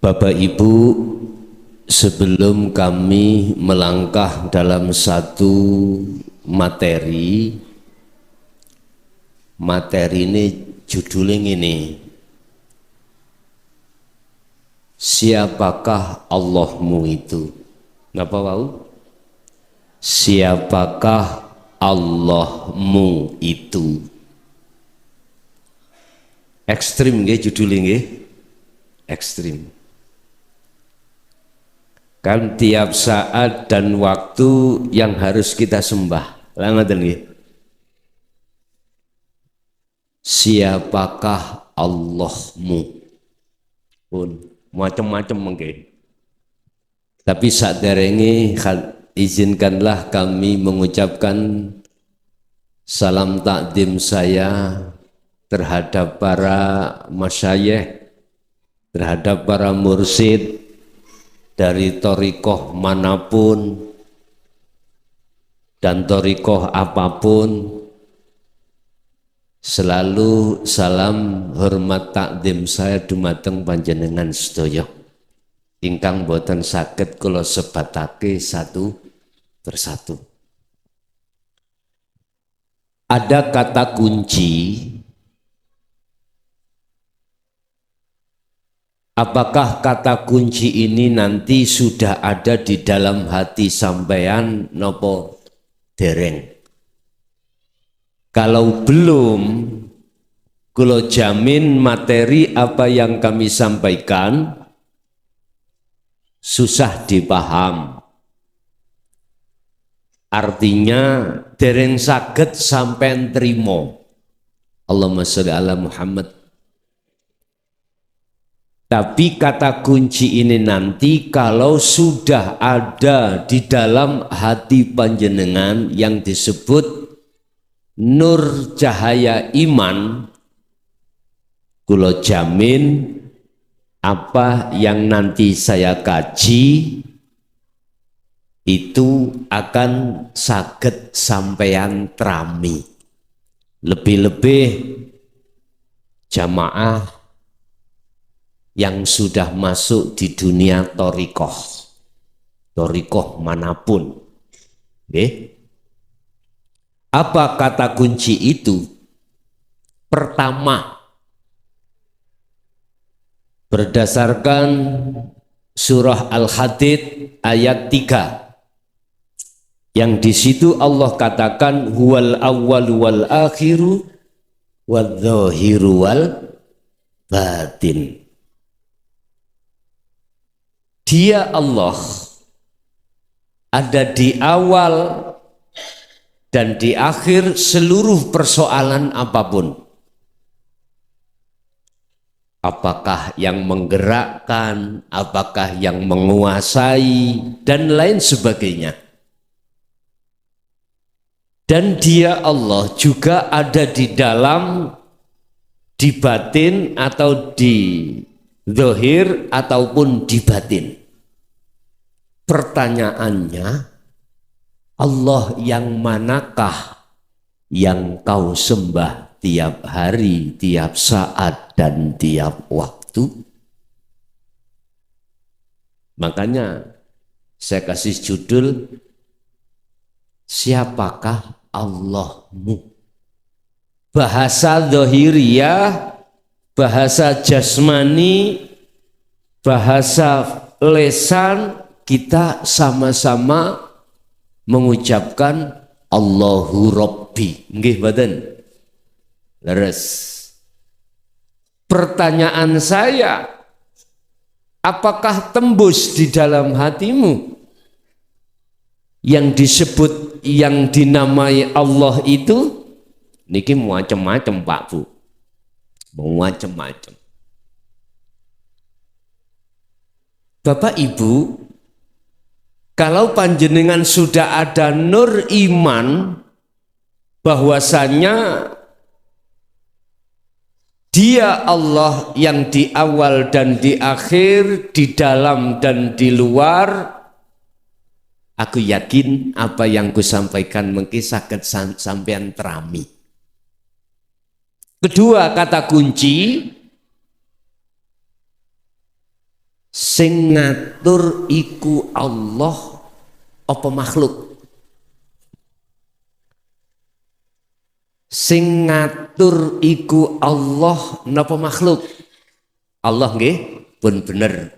Bapak Ibu, sebelum kami melangkah dalam satu materi ini judulnya ini, siapakah Allahmu itu? Napa wau? Siapakah Allahmu itu? Ekstrim nggih judulnya nggih? Ekstrim. Kan tiap saat dan waktu yang harus kita sembah. Lah ngoten nggih. Siapakah Allahmu? Pun macam-macam mungkin. Tapi saderenge izinkanlah kami mengucapkan salam takdim saya terhadap para masyayikh, terhadap para mursyid dari thariqah manapun dan thariqah apapun. Selalu salam hormat takdim saya dumateng panjenengan sedaya ingkang boten saged kula sebatake satu persatu. Ada kata kunci. Apakah kata kunci ini nanti sudah ada di dalam hati sampean nopo dereng? Kalau belum, kula jamin materi apa yang kami sampaikan susah dipaham. Artinya dereng saged sampean trimo. Allahumma sholli ala Muhammad. Tapi kata kunci ini nanti kalau sudah ada di dalam hati panjenengan yang disebut nur cahaya iman, kula jamin apa yang nanti saya kaji itu akan saged sampeyan trami. Lebih-lebih jamaah yang sudah masuk di dunia thariqah manapun. Nggih. Apa kata kunci itu? Pertama, berdasarkan surah Al-Hadid ayat 3, yang di situ Allah katakan huwal awwalu wal akhiru wal dhahiru wal batin. Dia Allah ada di awal dan di akhir seluruh persoalan apapun. Apakah yang menggerakkan, apakah yang menguasai, dan lain sebagainya. Dan dia Allah juga ada di dalam, di batin atau di zahir ataupun di batin. Pertanyaannya, Allah yang manakah yang kau sembah tiap hari, tiap saat, dan tiap waktu? Makanya saya kasih judul, siapakah Allahmu? Bahasa zahiriyah, bahasa jasmani, bahasa lesan, kita sama-sama mengucapkan Allahu Rabbi. Nggih mboten? Leres. Pertanyaan saya, apakah tembus di dalam hatimu yang disebut, yang dinamai Allah itu? Niki macam-macam Pak Bu, macam-macam. Bapak Ibu, kalau panjenengan sudah ada nur iman bahwasanya dia Allah yang di awal dan di akhir, di dalam dan di luar, aku yakin apa yang kusampaikan mungkin saged sampean terami. Kedua kata kunci, Sing ngatur iku Allah apa makhluk? Sing ngatur iku Allah napa makhluk? Allah nggih pun bener.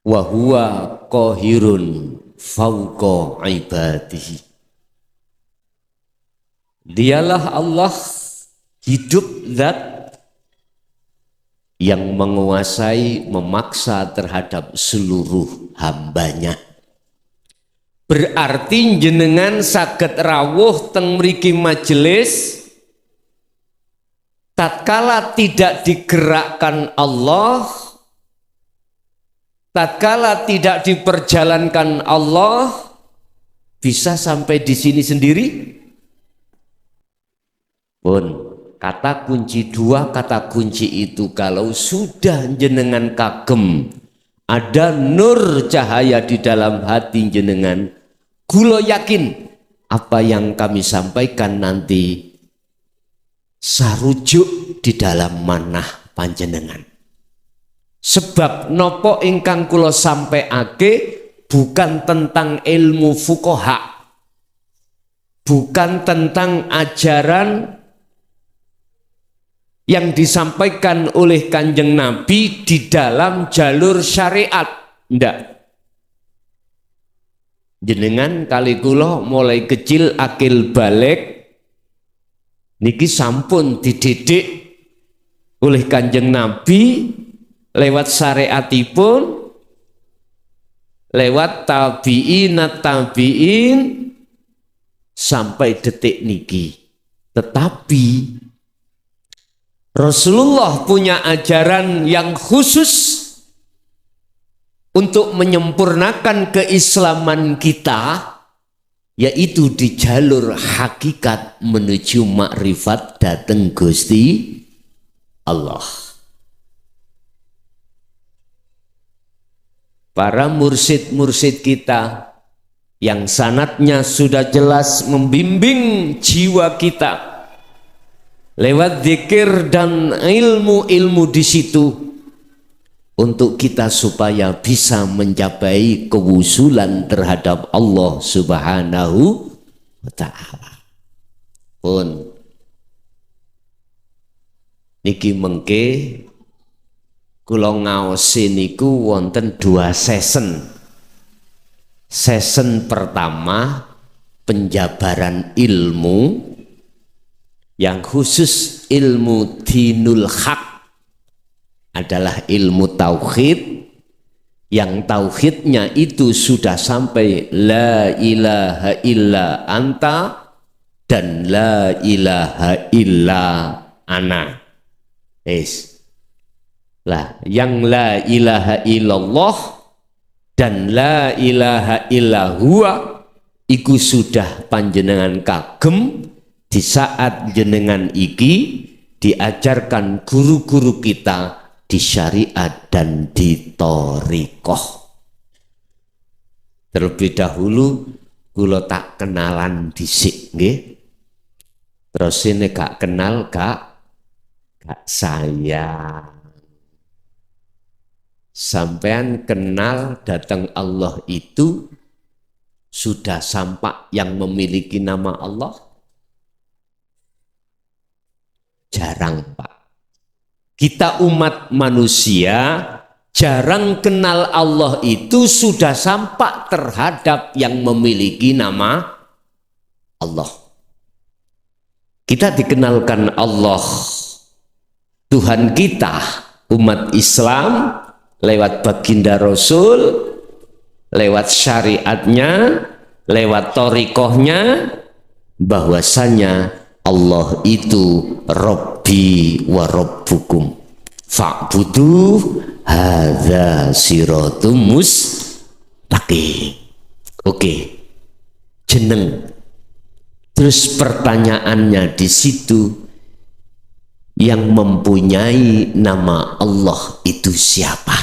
Wa huwa qahirun fauqa ibadihi. Dialah Allah hidup zat yang menguasai, memaksa terhadap seluruh hambanya. Berarti jenengan saged rawuh teng mriki majelis tatkala tidak digerakkan Allah, tatkala tidak diperjalankan Allah, bisa sampai di sini sendiri? Pun kata kunci dua kata kunci itu kalau sudah jenengan kagem ada nur cahaya di dalam hati jenengan, kula yakin apa yang kami sampaikan nanti sarujuk di dalam manah panjenengan. Sebab nopo ingkang kula sampaiake bukan tentang ilmu fuqaha, bukan tentang ajaran yang disampaikan oleh Kanjeng Nabi di dalam jalur syariat. Ndak. Jenengan kali kula mulai kecil akil balik niki sampun dididik oleh Kanjeng Nabi lewat syariatipun, lewat tabi'in sampai detik niki. Tetapi Rasulullah punya ajaran yang khusus untuk menyempurnakan keislaman kita, yaitu di jalur hakikat menuju makrifat dateng Gusti Allah. Para mursyid-mursyid kita yang sanadnya sudah jelas membimbing jiwa kita lewat zikir dan ilmu-ilmu di situ untuk kita supaya bisa mencapai kewusulan terhadap Allah Subhanahu wa ta'ala. Pun niki mengke kula ngaosi niku wonten 2 season. Season pertama penjabaran ilmu yang khusus ilmu dinul haq adalah ilmu tauhid, yang tauhidnya itu sudah sampai la ilaha illa anta dan la ilaha illa ana. Lah, yang la ilaha illallah dan la ilaha illa huwa iku sudah panjenengan kagem di saat jenengan iki diajarkan guru-guru kita di syariat dan di thariqah. Terlebih dahulu kula tak kenalan dhisik nggih. Terus ini gak kenal gak sayang. Sampean kenal datang Allah itu sudah sampai yang memiliki nama Allah? Jarang, Pak. Kita umat manusia jarang kenal Allah itu sudah sampai terhadap yang memiliki nama Allah. Kita dikenalkan Allah Tuhan kita umat Islam lewat baginda Rasul, lewat syariatnya, lewat thariqahnya, bahwasanya Allah itu Rabbi wa Rabbukum fa'budu hadza siratum mustaqim. Oke, jeneng. Terus pertanyaannya di situ, yang mempunyai nama Allah itu siapa?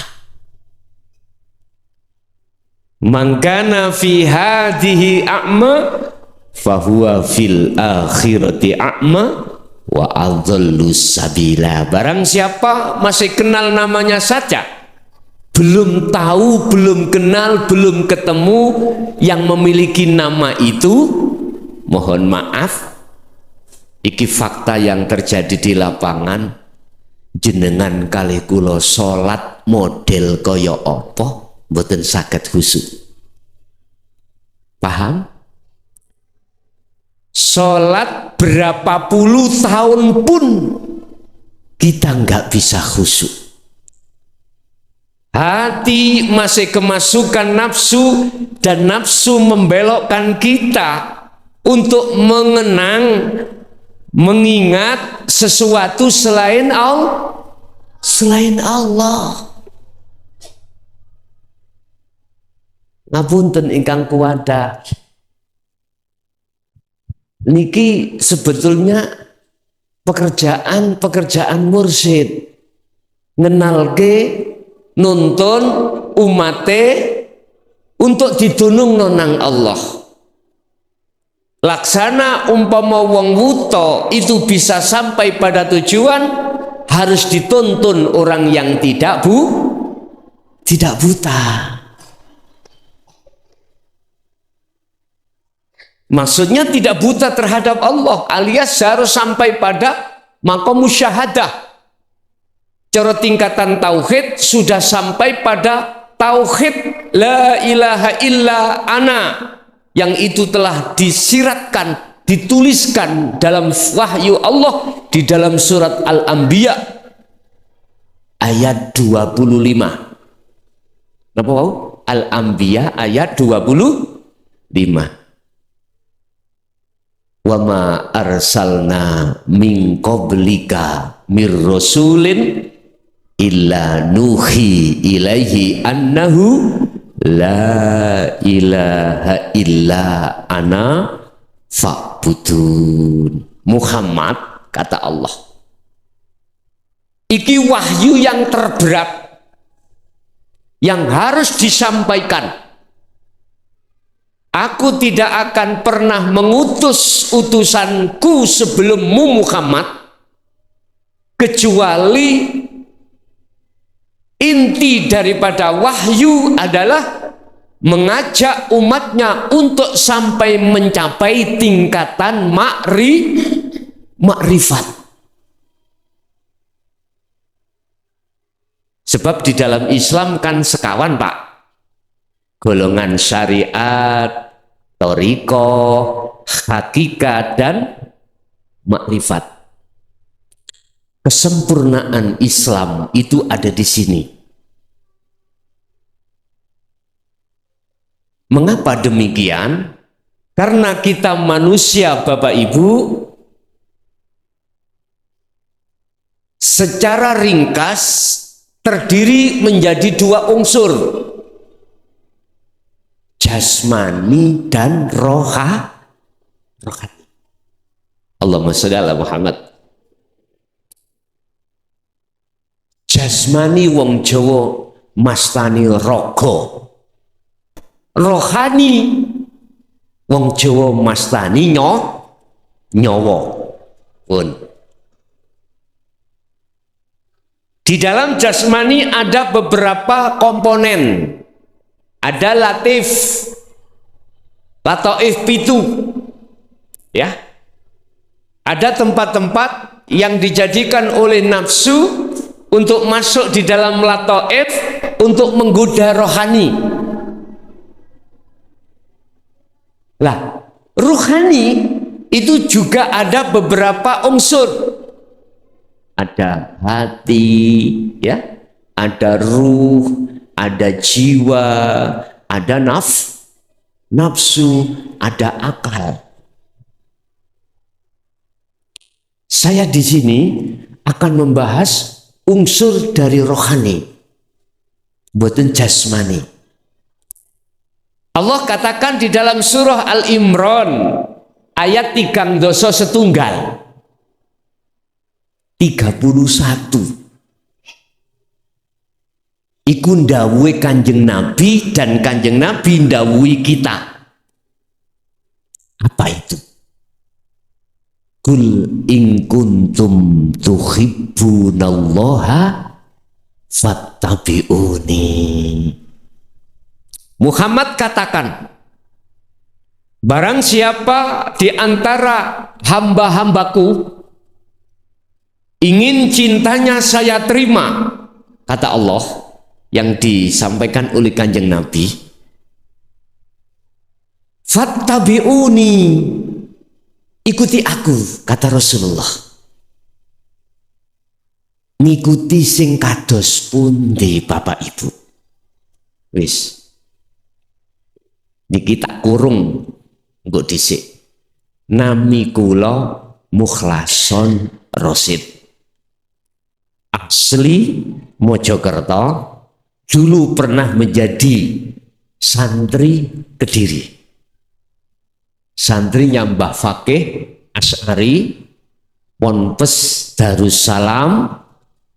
Man kana fi hadhihi a'ma fahuwa fil akhirati a'ma wa adhallus sabila. Barang siapa masih kenal namanya saja, belum tahu, belum kenal, belum ketemu yang memiliki nama itu, mohon maaf, iki fakta yang terjadi di lapangan. Jenengan kali kula salat model kaya apa mboten saged khusyuk. Paham? Salat berapa puluh tahun pun kita nggak bisa khusyuk. Hati masih kemasukan nafsu dan nafsu membelokkan kita untuk mengenang, mengingat sesuatu selain Allah. Ngapunten ingkang kuwada. Niki sebetulnya pekerjaan mursyid. Ngenalke, nuntun umate untuk didunung nonang Allah. Laksana umpama wong wuto itu bisa sampai pada tujuan, harus dituntun orang yang tidak buta. Maksudnya tidak buta terhadap Allah, alias harus sampai pada maqam musyahadah. Cara tingkatan tauhid sudah sampai pada tauhid la ilaha illa ana, yang itu telah disiratkan, dituliskan dalam wahyu Allah di dalam surat Al-Anbiya ayat 25. Napa wau? Al-Anbiya ayat 25. Wa ma arsalna min qablika mir rasulin illa nuhi ilaihi annahu la ilaha illa ana fa'budun. Muhammad, kata Allah, iki wahyu yang terberat yang harus disampaikan. Aku tidak akan pernah mengutus utusanku sebelummu Muhammad, kecuali inti daripada wahyu adalah mengajak umatnya untuk sampai mencapai tingkatan makrifat. Sebab di dalam Islam kan sekawan Pak, golongan syariat, thariqah, hakikat, dan makrifat. Kesempurnaan Islam itu ada di sini. Mengapa demikian? Karena kita manusia Bapak Ibu, secara ringkas terdiri menjadi dua unsur, jasmani dan rohani. Allahumma sholli ala Muhammad. Jasmani wong Jawa mastani raga, rohani wong Jawa mastani nyawa. Pun di dalam jasmani ada beberapa komponen. Ada latif, lataif pitu, ya. Ada tempat-tempat yang dijadikan oleh nafsu untuk masuk di dalam lataif untuk menggoda rohani. Lah, rohani itu juga ada beberapa unsur. Ada hati, ya, ada ruh, ada jiwa, ada nafsu, ada akal. Saya di sini akan membahas unsur dari rohani, boten jasmani. Allah katakan di dalam surah Al-Imran ayat 3:1 31. Iku ndawuhi Kanjeng Nabi dan Kanjeng Nabi ndawuhi kita. Apa itu? Kul in kuntum tuhibbunallaha fattabi'uni. Muhammad katakan, barang siapa di antara hamba-hambaku ingin cintanya saya terima, kata Allah yang disampaikan oleh Kanjeng Nabi, fattabi'uni, ikuti aku, kata Rasulullah. Ngikuti sing kados pundi Bapak Ibu? Wis niki tak kurung engko dhisik. Nami kula Mukhlason Rosid, asli Mojokerto, dulu pernah menjadi santri Kediri, santrinya Mbah Fakih Asy'ari, Ponpes Darussalam,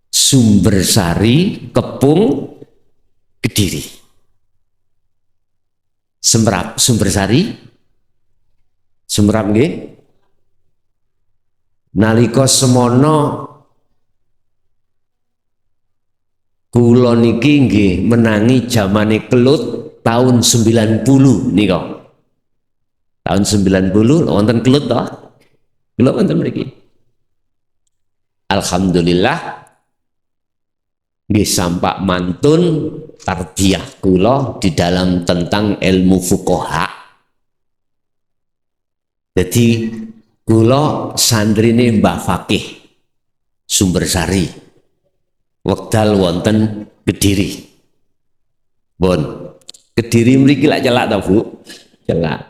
Sumbersari, Kepung, Kediri. Semerap, Sumbersari, Semerap nggih. Nalika semono kula niki nggih menangi zamane Kelut tahun 90 nika. Tahun 90 wonten Kelut to? Kula wonten mriki. Alhamdulillah nggih sampak mantun tarbiyah kula di dalam tentang ilmu fuqaha. Jadi kula santrine Mbah Fakih Sumbersari, wekdal wonten Kediri. Bon, Kediri mriki lak celak ta, Bu? Celak.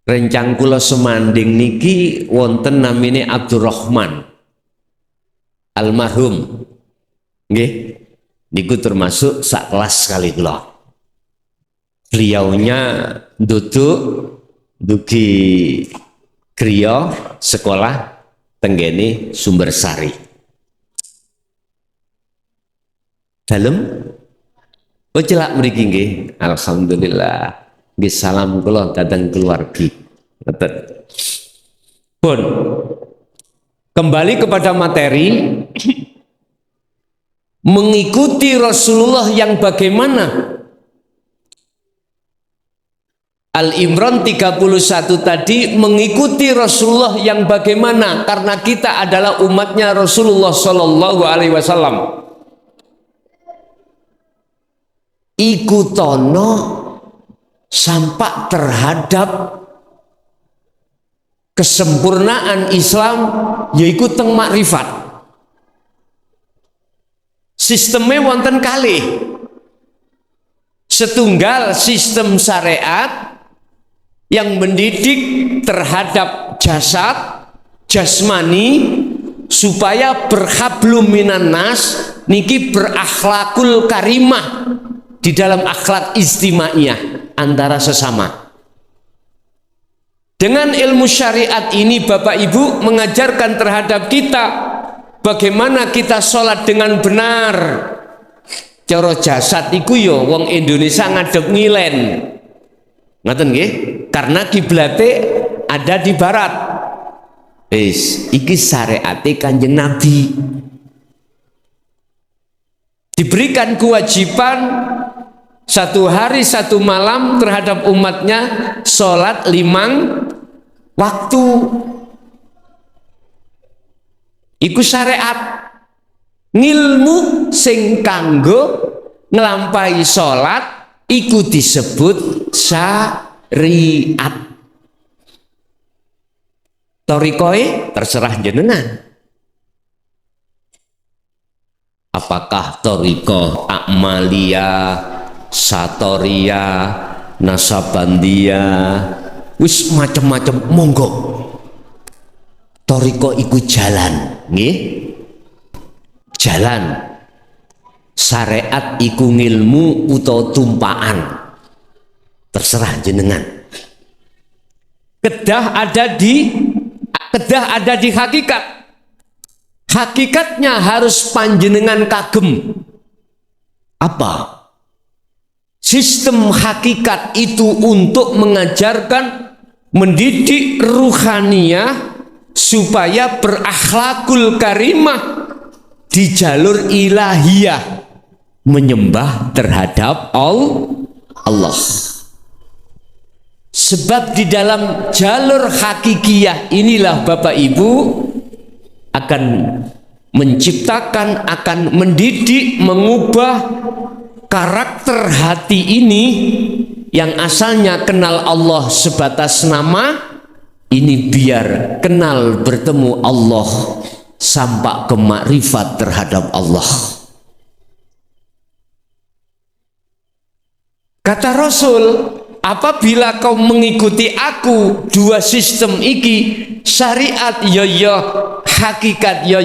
Rencang kula semanding niki wonten namine Abdurrahman almarhum. Nggih, niku termasuk sak kelas kali kula. Beliaunya duduk dugi kriya sekolah tenggene Sumbersari. Dalem oh celak mriki nggih. Alhamdulillah. Nggih salam kula dhateng keluargi. Ngoten. Pun kembali kepada materi. Mengikuti Rasulullah yang bagaimana? Al-Imran 31 tadi mengikuti Rasulullah yang bagaimana, karena kita adalah umatnya Rasulullah Shallallahu Alaihi Wasallam. Ikutono sampak terhadap kesempurnaan Islam, yaitu teng makrifat. Sistemnya wonten kalih. Setunggal sistem syariat yang mendidik terhadap jasad, jasmani, supaya berhablum minan nas, niki berakhlakul karimah di dalam akhlak istimaiyah antara sesama. Dengan ilmu syariat ini Bapak Ibu mengajarkan terhadap kita bagaimana kita sholat dengan benar. Cara jasad iku yo wong Indonesia ngadep ngilen. Ngaten nggih? Karena kiblate ada di barat. Wis, iki syariate Kanjeng Nabi. Diberikan kewajiban satu hari satu malam terhadap umatnya sholat 5 waktu. Iku syariat. Ngilmu sing kanggo nglampahi sholat iku disebut syariat. Torikoe terserah jenengan. Apakah toriko akmalia, satoria, nasabandia, wis macam-macam, monggo. Toriko iku jalan, nggih. Jalan. Syariat iku ngilmu utawa tumpaan. Terserah jenengan. Kedah ada di hakikat. Hakikatnya harus panjenengan kagem. Apa? Sistem hakikat itu untuk mengajarkan, mendidik ruhaniyah supaya berakhlakul karimah di jalur ilahiyah, menyembah terhadap Allah. Sebab di dalam jalur hakikiyah inilah Bapak Ibu akan menciptakan, akan mendidik, mengubah karakter hati ini yang asalnya kenal Allah sebatas nama, ini biar kenal bertemu Allah sampai ke makrifat terhadap Allah. Kata Rasul, apabila kau mengikuti aku, dua sistem iki, syariat ya, hakikat ya,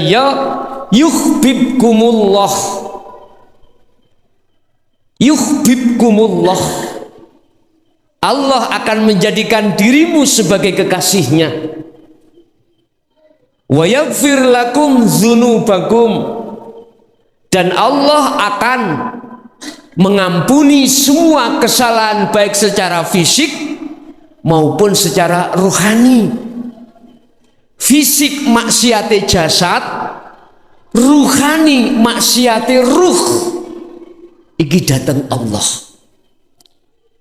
yuhibbukumullah. Yuhibbukumullah. Allah akan menjadikan dirimu sebagai kekasihnya. Wa yaghfir lakum dzunubakum, dan Allah akan mengampuni semua kesalahan baik secara fisik maupun secara rohani. Fisik maksiate jasad, ruhani maksiate ruh. Iki datang Allah.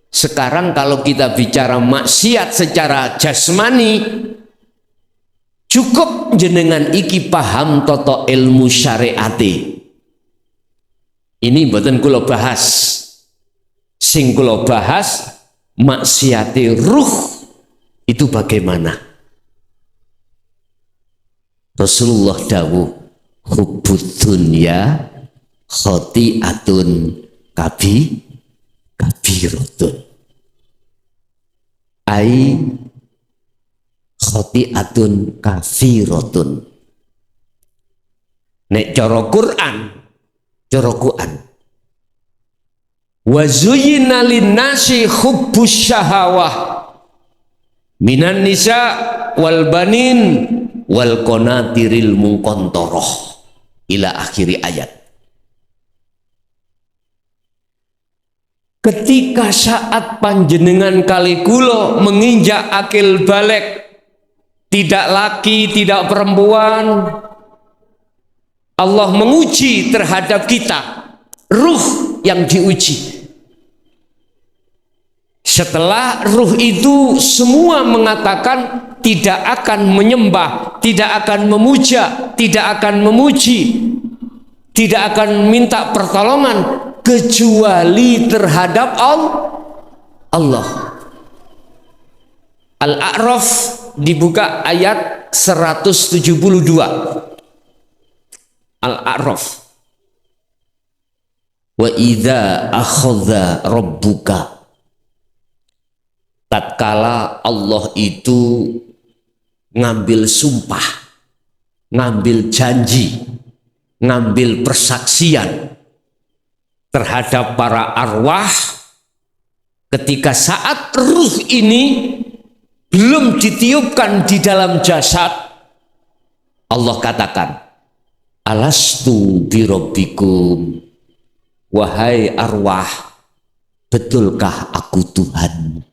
Sekarang kalau kita bicara maksiat secara jasmani, cukup jenengan iki paham toto ilmu syariati. Ini mboten kula bahas. Sing kula bahas maksiate ruh itu bagaimana? Rasulullah dawuh, hubbud dunya khati'atun kabiratun. Ai khati'atun kafiratun. Nek cara Quran, wa zuyyina lin-nasi hubbus syahawah minan nisa wal banin wal qanatiril muqantarah ila akhiri ayat. Ketika saat panjenengan kali kula menginjak akil balik, tidak laki, tidak perempuan, Allah menguji terhadap kita, ruh yang diuji. Setelah ruh itu semua mengatakan tidak akan menyembah, tidak akan memuja, tidak akan memuji, tidak akan minta pertolongan kecuali terhadap Allah. Al-A'raf dibuka ayat 172. Al-A'raf. Wa idza akhadha rabbuka, tatkala Allah itu ngambil sumpah, ngambil janji, ngambil persaksian terhadap para arwah, ketika saat ruh ini belum ditiupkan di dalam jasad, Allah katakan, alastu birabbikum, wahai arwah, betulkah aku Tuhan?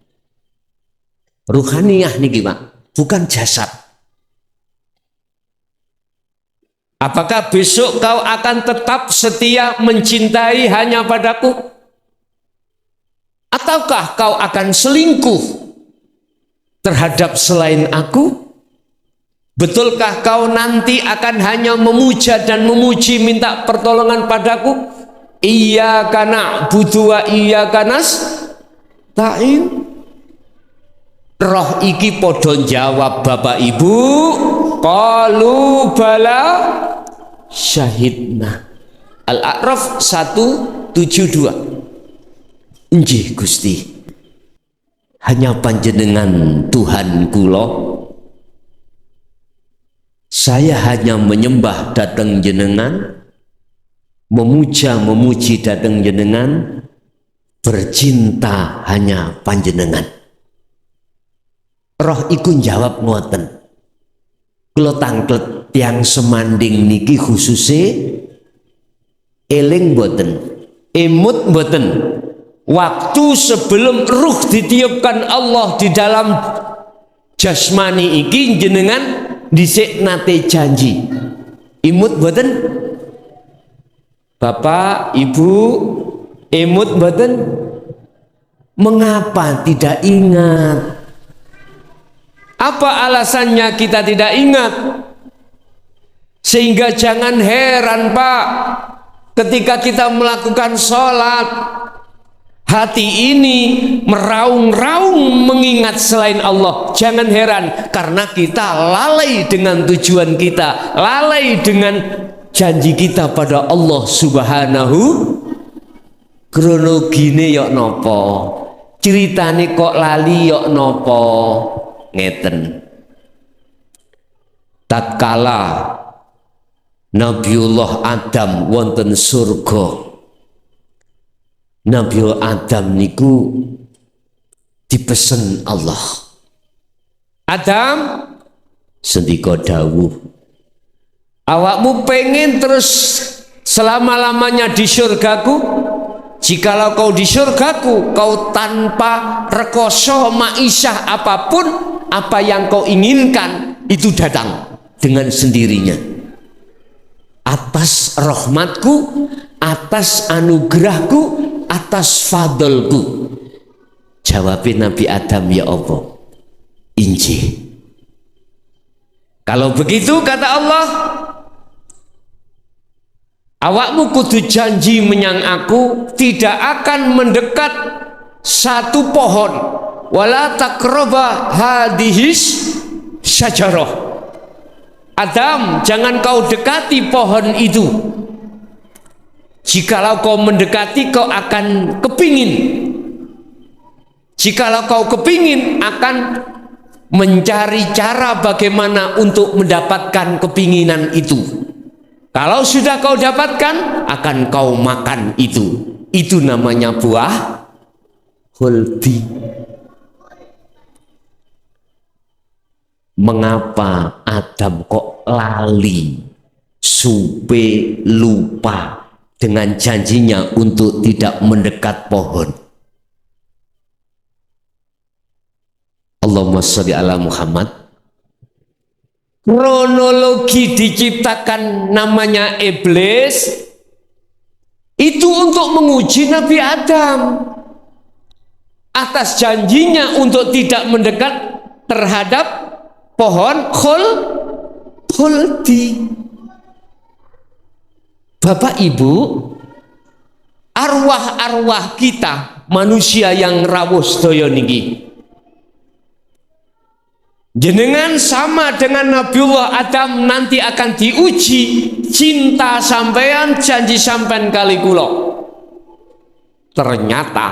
Ruhaniyah nih gimana? Bukan jasad. Apakah besok kau akan tetap setia mencintai hanya padaku? Ataukah kau akan selingkuh terhadap selain aku? Betulkah kau nanti akan hanya memuja dan memuji, minta pertolongan padaku? Iyyaka na'budu wa iyyaka nasta'in. Roh iki podo jawab Bapak Ibu, qalu bala syahidna. Al-A'raf 172. Nggih Gusti, hanya panjenengan Tuhan kula. Saya hanya menyembah dateng jenengan, memuja memuji dateng jenengan, bercinta hanya panjenengan. Roh iku jawab ngoten, kula tangklet tiang semanding niki khususe eling boten, emut boten, waktu sebelum ruh ditiupkan Allah di dalam jasmani iki jenengan dhisik nate janji. Imut mboten? Bapak, Ibu, imut mboten? Mengapa tidak ingat? Apa alasannya kita tidak ingat? Sehingga jangan heran Pak, ketika kita melakukan sholat, hati ini meraung-raung mengingat selain Allah. Jangan heran, karena kita lalai dengan tujuan kita, lalai dengan janji kita pada Allah Subhanahu. Kronologine yok nopo, ceritane kok lali yok nopo. Ngeten, tatkala Nabiullah Adam wonten surga, Nabiullah Adam niku dipesen Allah. Adam, sendika dawuh, awakmu pengen terus selama-lamanya di surgaku? Jikalau kau di surgaku, kau tanpa rekoso ma'isyah apapun, apa yang kau inginkan itu datang dengan sendirinya. Atas rahmatku, atas anugerahku, atas fadlku. Jawabin Nabi Adam, ya Allah, inji. Kalau begitu kata Allah, awakmu kudu janji menyang aku tidak akan mendekat satu pohon, wala taqraba hadhis syajarah. Adam, jangan kau dekati pohon itu. Jikalau kau mendekati, kau akan kepingin. Jikalau kau kepingin, akan mencari cara bagaimana untuk mendapatkan kepinginan itu. Kalau sudah kau dapatkan, akan kau makan itu. Itu namanya buah khuldi. Mengapa Adam kok lali, supe, lupa dengan janjinya untuk tidak mendekat pohon? Allahumma sholli ala Muhammad. Kronologi diciptakan namanya iblis itu untuk menguji Nabi Adam atas janjinya untuk tidak mendekat terhadap pohon khuldi. Bapak Ibu, arwah-arwah kita manusia yang rawuh sedaya niki, jenengan sama dengan Nabiullah Adam nanti akan diuji cinta sampean, janji sampean kali kula. Ternyata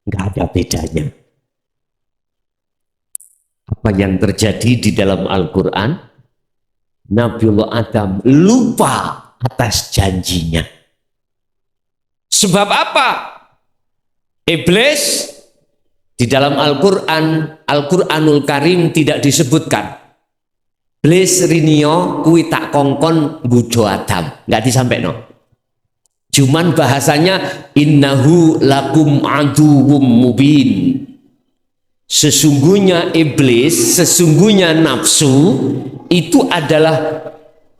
nggak ada bedanya. Apa yang terjadi di dalam Al-Quran? Nabiullah Adam lupa atas janjinya. Sebab apa? Iblis di dalam Al-Quran, Al-Quranul Karim tidak disebutkan. Iblis rinio kuwi tak kongkon budo Adam, nggak disampaikan. Cuman bahasanya innahu lakum aduwwum mubin. Sesungguhnya iblis, sesungguhnya nafsu itu adalah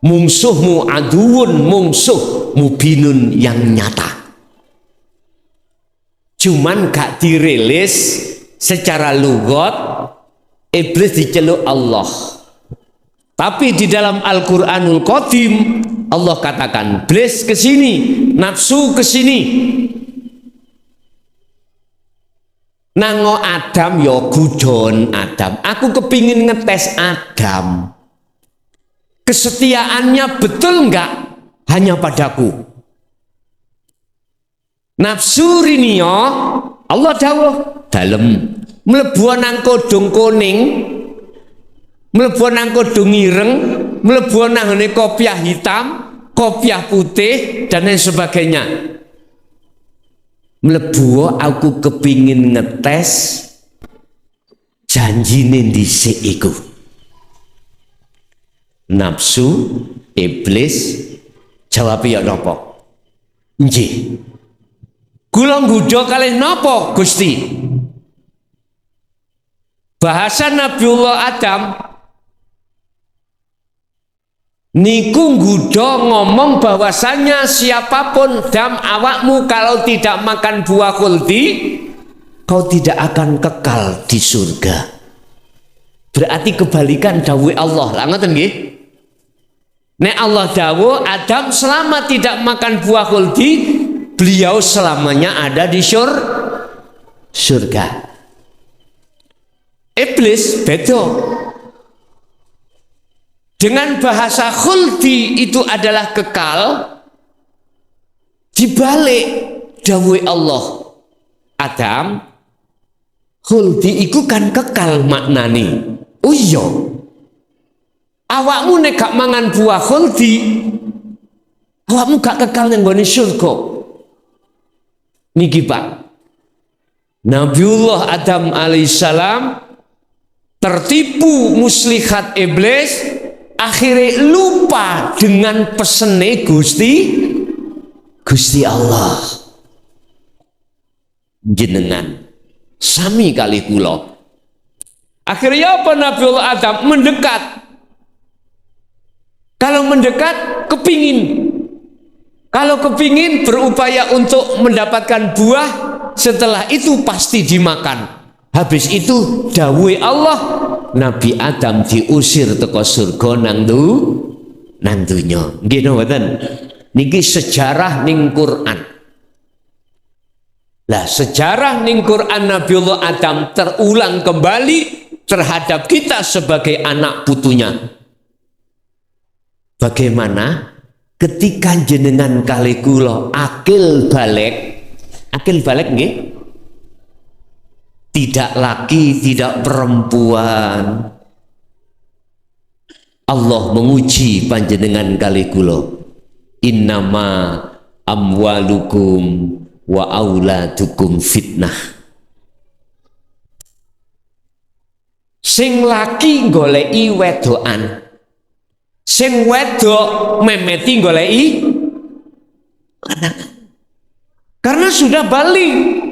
mungsuhmu, aduun, mungsuh mubinun yang nyata. Cuman gak dirilis secara lugat. Iblis diceluk Allah. Tapi di dalam Al-Quranul Qadim Allah katakan, iblis ke sini, nafsu ke sini. Nango Adam, yo gudon Adam. Aku kepingin ngetes Adam. Kesetiaannya betul enggak hanya padaku? Nafsu rinio Allah dawuh dalem mlebu nang kodong kuning, mlebu nang kodong ireng, mlebu nang kopiah hitam, kopiah putih dan lain sebagainya. Mlebu aku kepingin ngetes janjine dhisik iku. Nafsu, iblis jawab ya napa? Nggih. Kula nggodha kalih napa Gusti? bahasa Nabiullah Adam niku nggudo ngomong bahwasanya siapapun dam awakmu kalau tidak makan buah khuldi kau tidak akan kekal di surga. Berarti kebalikan dawuh Allah. Lah ngoten nggih. Nek Allah dawuh Adam selama tidak makan buah khuldi, beliau selamanya ada di surga. Iblis beda. Dengan bahasa khuldi itu adalah kekal, dibalik dawuh Allah Adam khuldi iku kan kekal maknani. Oh iya, awakmu nek gak mangan buah khuldi, awakmu gak kekal nang nggone surga. Niki Pak, Nabiullah Adam alaihissalam tertipu muslihat iblis, akhirnya lupa dengan pesene Gusti Allah. Jenengan sami kali kula. Akhirnya apa Nabiullah Adam mendekat. Kalau mendekat kepingin. Kalau kepingin berupaya untuk mendapatkan buah, setelah itu pasti dimakan. Habis itu dawuhe Allah, Nabi Adam diusir teko surga nang dunya. Nggih mboten? Niki sejarah ning Quran. Lah sejarah ning Quran Nabiullah Adam terulang kembali terhadap kita sebagai anak putunya. Bagaimana ketika jenengan kali kula akil balik nggih? Tidak laki, tidak perempuan. Allah menguji panjenengan kali kula. Innama amwalukum wa auladukum fitnah. Sing laki goleki wedokan, sing wedok memeti goleki lanangan. Karena sudah balik,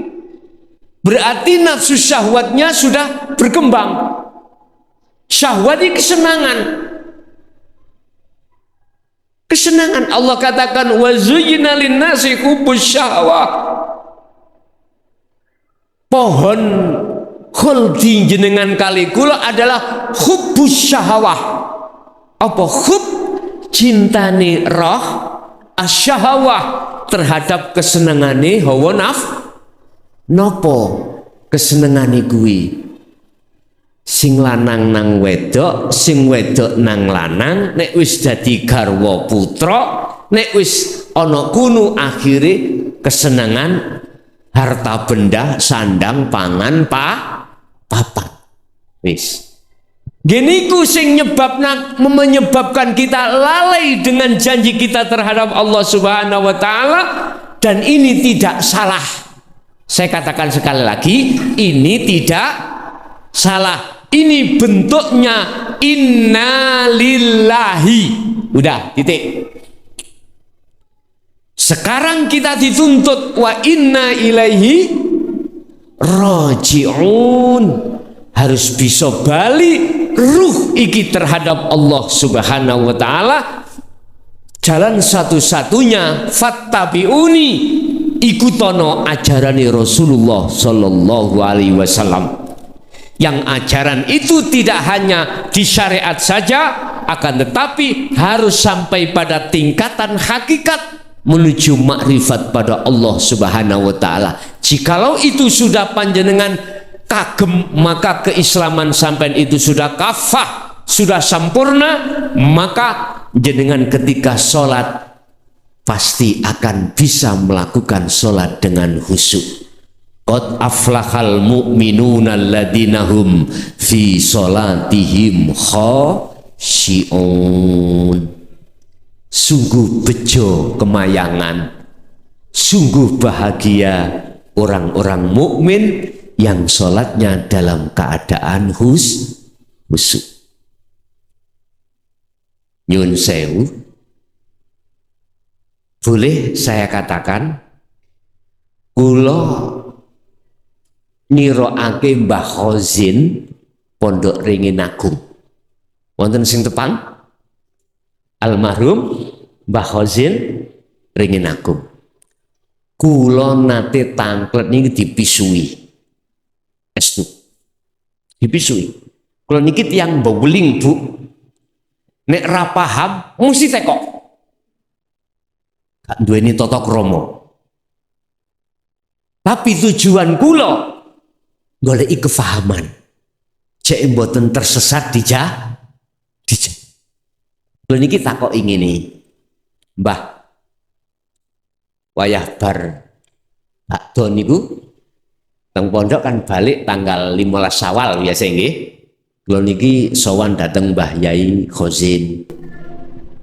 berarti nafsu syahwatnya sudah berkembang. Syahwat ini kesenangan. Allah katakan wa zuyyina lin-nasi hubbus syahwah. Pohon khuldi jenengan kali kula adalah hubbus syahwah. Apa hub? Cintane roh, asyahwah terhadap kesenangane hawa nopo kesenengane kuwi. Sing lanang nang wedok, sing wedok nang lanang, nek wis dadi garwa putra, nek wis ana kuno akhire kesenangan harta benda, sandang, pangan, papat. Wis. Geniku sing menyebabkan kita lalai dengan janji kita terhadap Allah Subhanahu wa taala, dan ini tidak salah. Saya katakan sekali lagi, ini tidak salah. Ini bentuknya innalillahi. Udah, titik. Sekarang kita dituntut wa inna ilaihi raji'un. Harus bisa balik ruh iki terhadap Allah Subhanahu wa taala. Jalan satu-satunya fattabi'uni, ikutono ajarane Rasulullah sallallahu alaihi wasallam. Yang ajaran itu tidak hanya di syariat saja, akan tetapi harus sampai pada tingkatan hakikat menuju makrifat pada Allah Subhanahu wa taala. Jikalau itu sudah panjenengan kagem, maka keislaman sampean itu sudah kafah, sudah sempurna, maka jenengan ketika sholat pasti akan bisa melakukan sholat dengan khusyuk. Qad aflahal mu'minuna alladzina hum fi sholatihim khashi'un. Sungguh bejo kemayangan, sungguh bahagia orang-orang mukmin yang sholatnya dalam keadaan khusyuk. Nyun sewu, boleh saya katakan kula niroake Mbah Khozin Pondok Ringin Agung. Wonten sing tepang almarhum Mbah Khozin Ringin Agung. Kula nate tangklet niki dipisui. Estu. Dipisui. Kula niki tiyang beweling, Bu. Nek ra paham mesti tekok. Gak duweni tata krama. Tapi tujuan kula goleki kefahaman. Cek mboten tersesat dijah. Kula niki takoki ngene. Mbah, wayah bar bakdo niku teng pondok kan balik tanggal 15 Syawal biasa nggih. Kula niki sowan dateng Mbah Yai Khozin.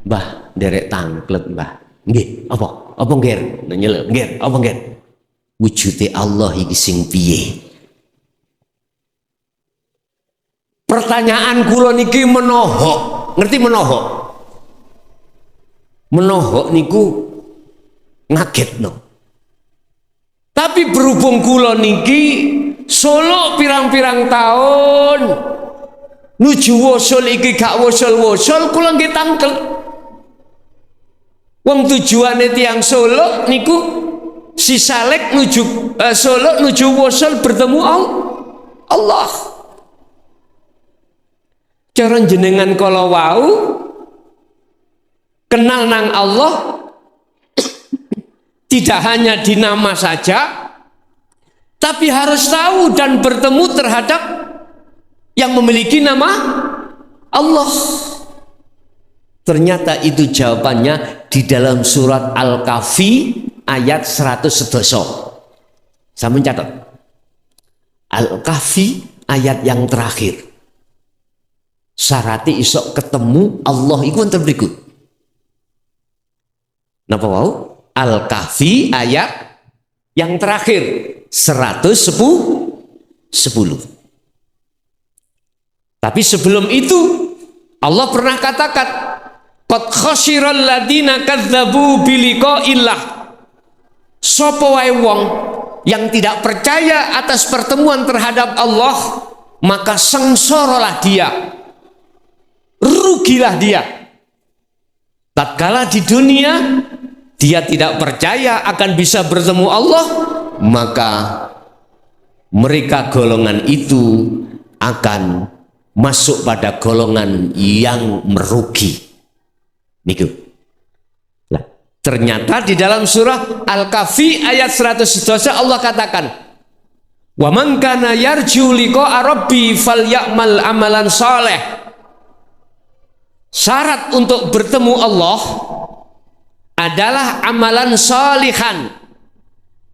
Mbah, nderek tangklet, Mbah. Nggih, apa? Apa nggih? Nyeluk, nggih, apa nggih? Wujude Allah iki sing piye? Pertanyaan kula niki menohok. Ngerti menohok? Menohok niku ngagetno. Tapi berhubung kula niki Solo pirang-pirang tahun nuju wusul iki gak wusul-wusul kula nggih tangkel. Wong tujuane tiyang Solo niku si Salek nuju Solo nuju wusul bertemu Allah. Cara jenengan kala wau kenal nang Allah tidak hanya di nama saja, tapi harus tahu dan bertemu terhadap yang memiliki nama Allah. Ternyata itu jawabannya di dalam surat Al-Kahfi ayat 100 sedoso. Saya mencatat Al-Kahfi ayat yang terakhir. Syarati isok ketemu Allah iku wonten mriku. Napa wau? Al-Kahfi ayat yang terakhir 110. Tapi sebelum itu Allah pernah katakan qad khasyiral ladina kadzdzabu biliqa'illah. Sapa wae wong yang tidak percaya atas pertemuan terhadap Allah, maka sengsaralah dia, rugilah dia. Tatkala di dunia dia tidak percaya akan bisa bertemu Allah, maka mereka golongan itu akan masuk pada golongan yang merugi. Niku. Nah, ternyata di dalam surah Al-Kahfi ayat 112 Allah katakan, "Wa man kana yarju liqa'a rabbi falyamal amalan shalih." Syarat untuk bertemu Allah adalah amalan sholihan.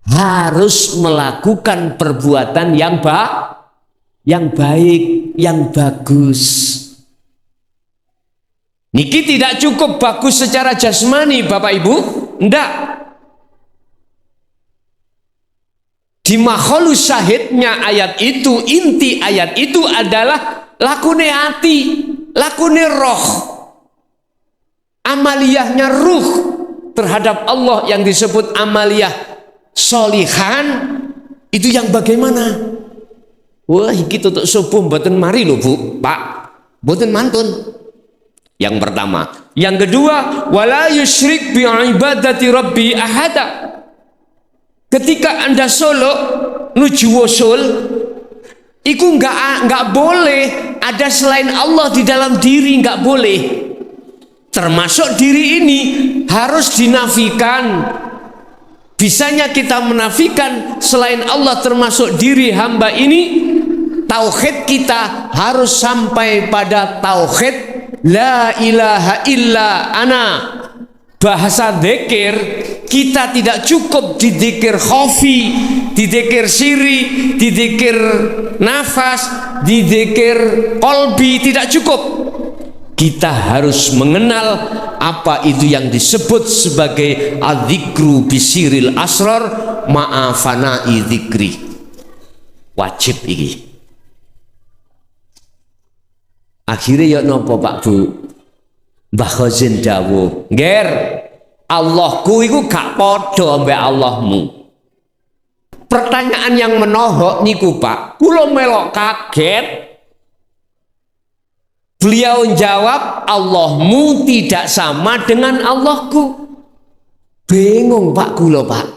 Harus melakukan perbuatan yang baik, yang bagus. Niki tidak cukup bagus secara jasmani, Bapak Ibu. Enggak. Di makhlus syahidnya ayat itu, inti ayat itu adalah lakune hati, lakune roh. Amaliyahnya ruh terhadap Allah yang disebut amaliyah solihan itu yang bagaimana? Wah, iki tutuk subuh mboten mari lho Bu, Pak. Mboten mantun. Yang pertama, yang kedua, wala yusyrik bi ibadati rabbi ahada. Ketika Anda Solo nuju wusul, iku enggak boleh ada selain Allah di dalam diri, enggak boleh. Termasuk diri ini harus dinafikan. Bisanya kita menafikan selain Allah termasuk diri hamba ini, tauhid kita harus sampai pada tauhid la ilaha illa ana. Bahasa dzikir kita tidak cukup di dzikir khafi, di dzikir siri, di dzikir nafas, di dzikir qalbi, tidak cukup. Kita harus mengenal apa itu yang disebut sebagai adzikru bisiril asrar ma'afana'i dzikri. Wajib iki. Akhirnya ya nopo Pak Bu? Mbah Khozin dawuh, "Ngger, Allahku iku gak padha mbek Allahmu." Pertanyaan yang menohok niku Pak, kula melok kaget. Beliau jawab, Allahmu tidak sama dengan Allahku. Bingung Pak kula Pak.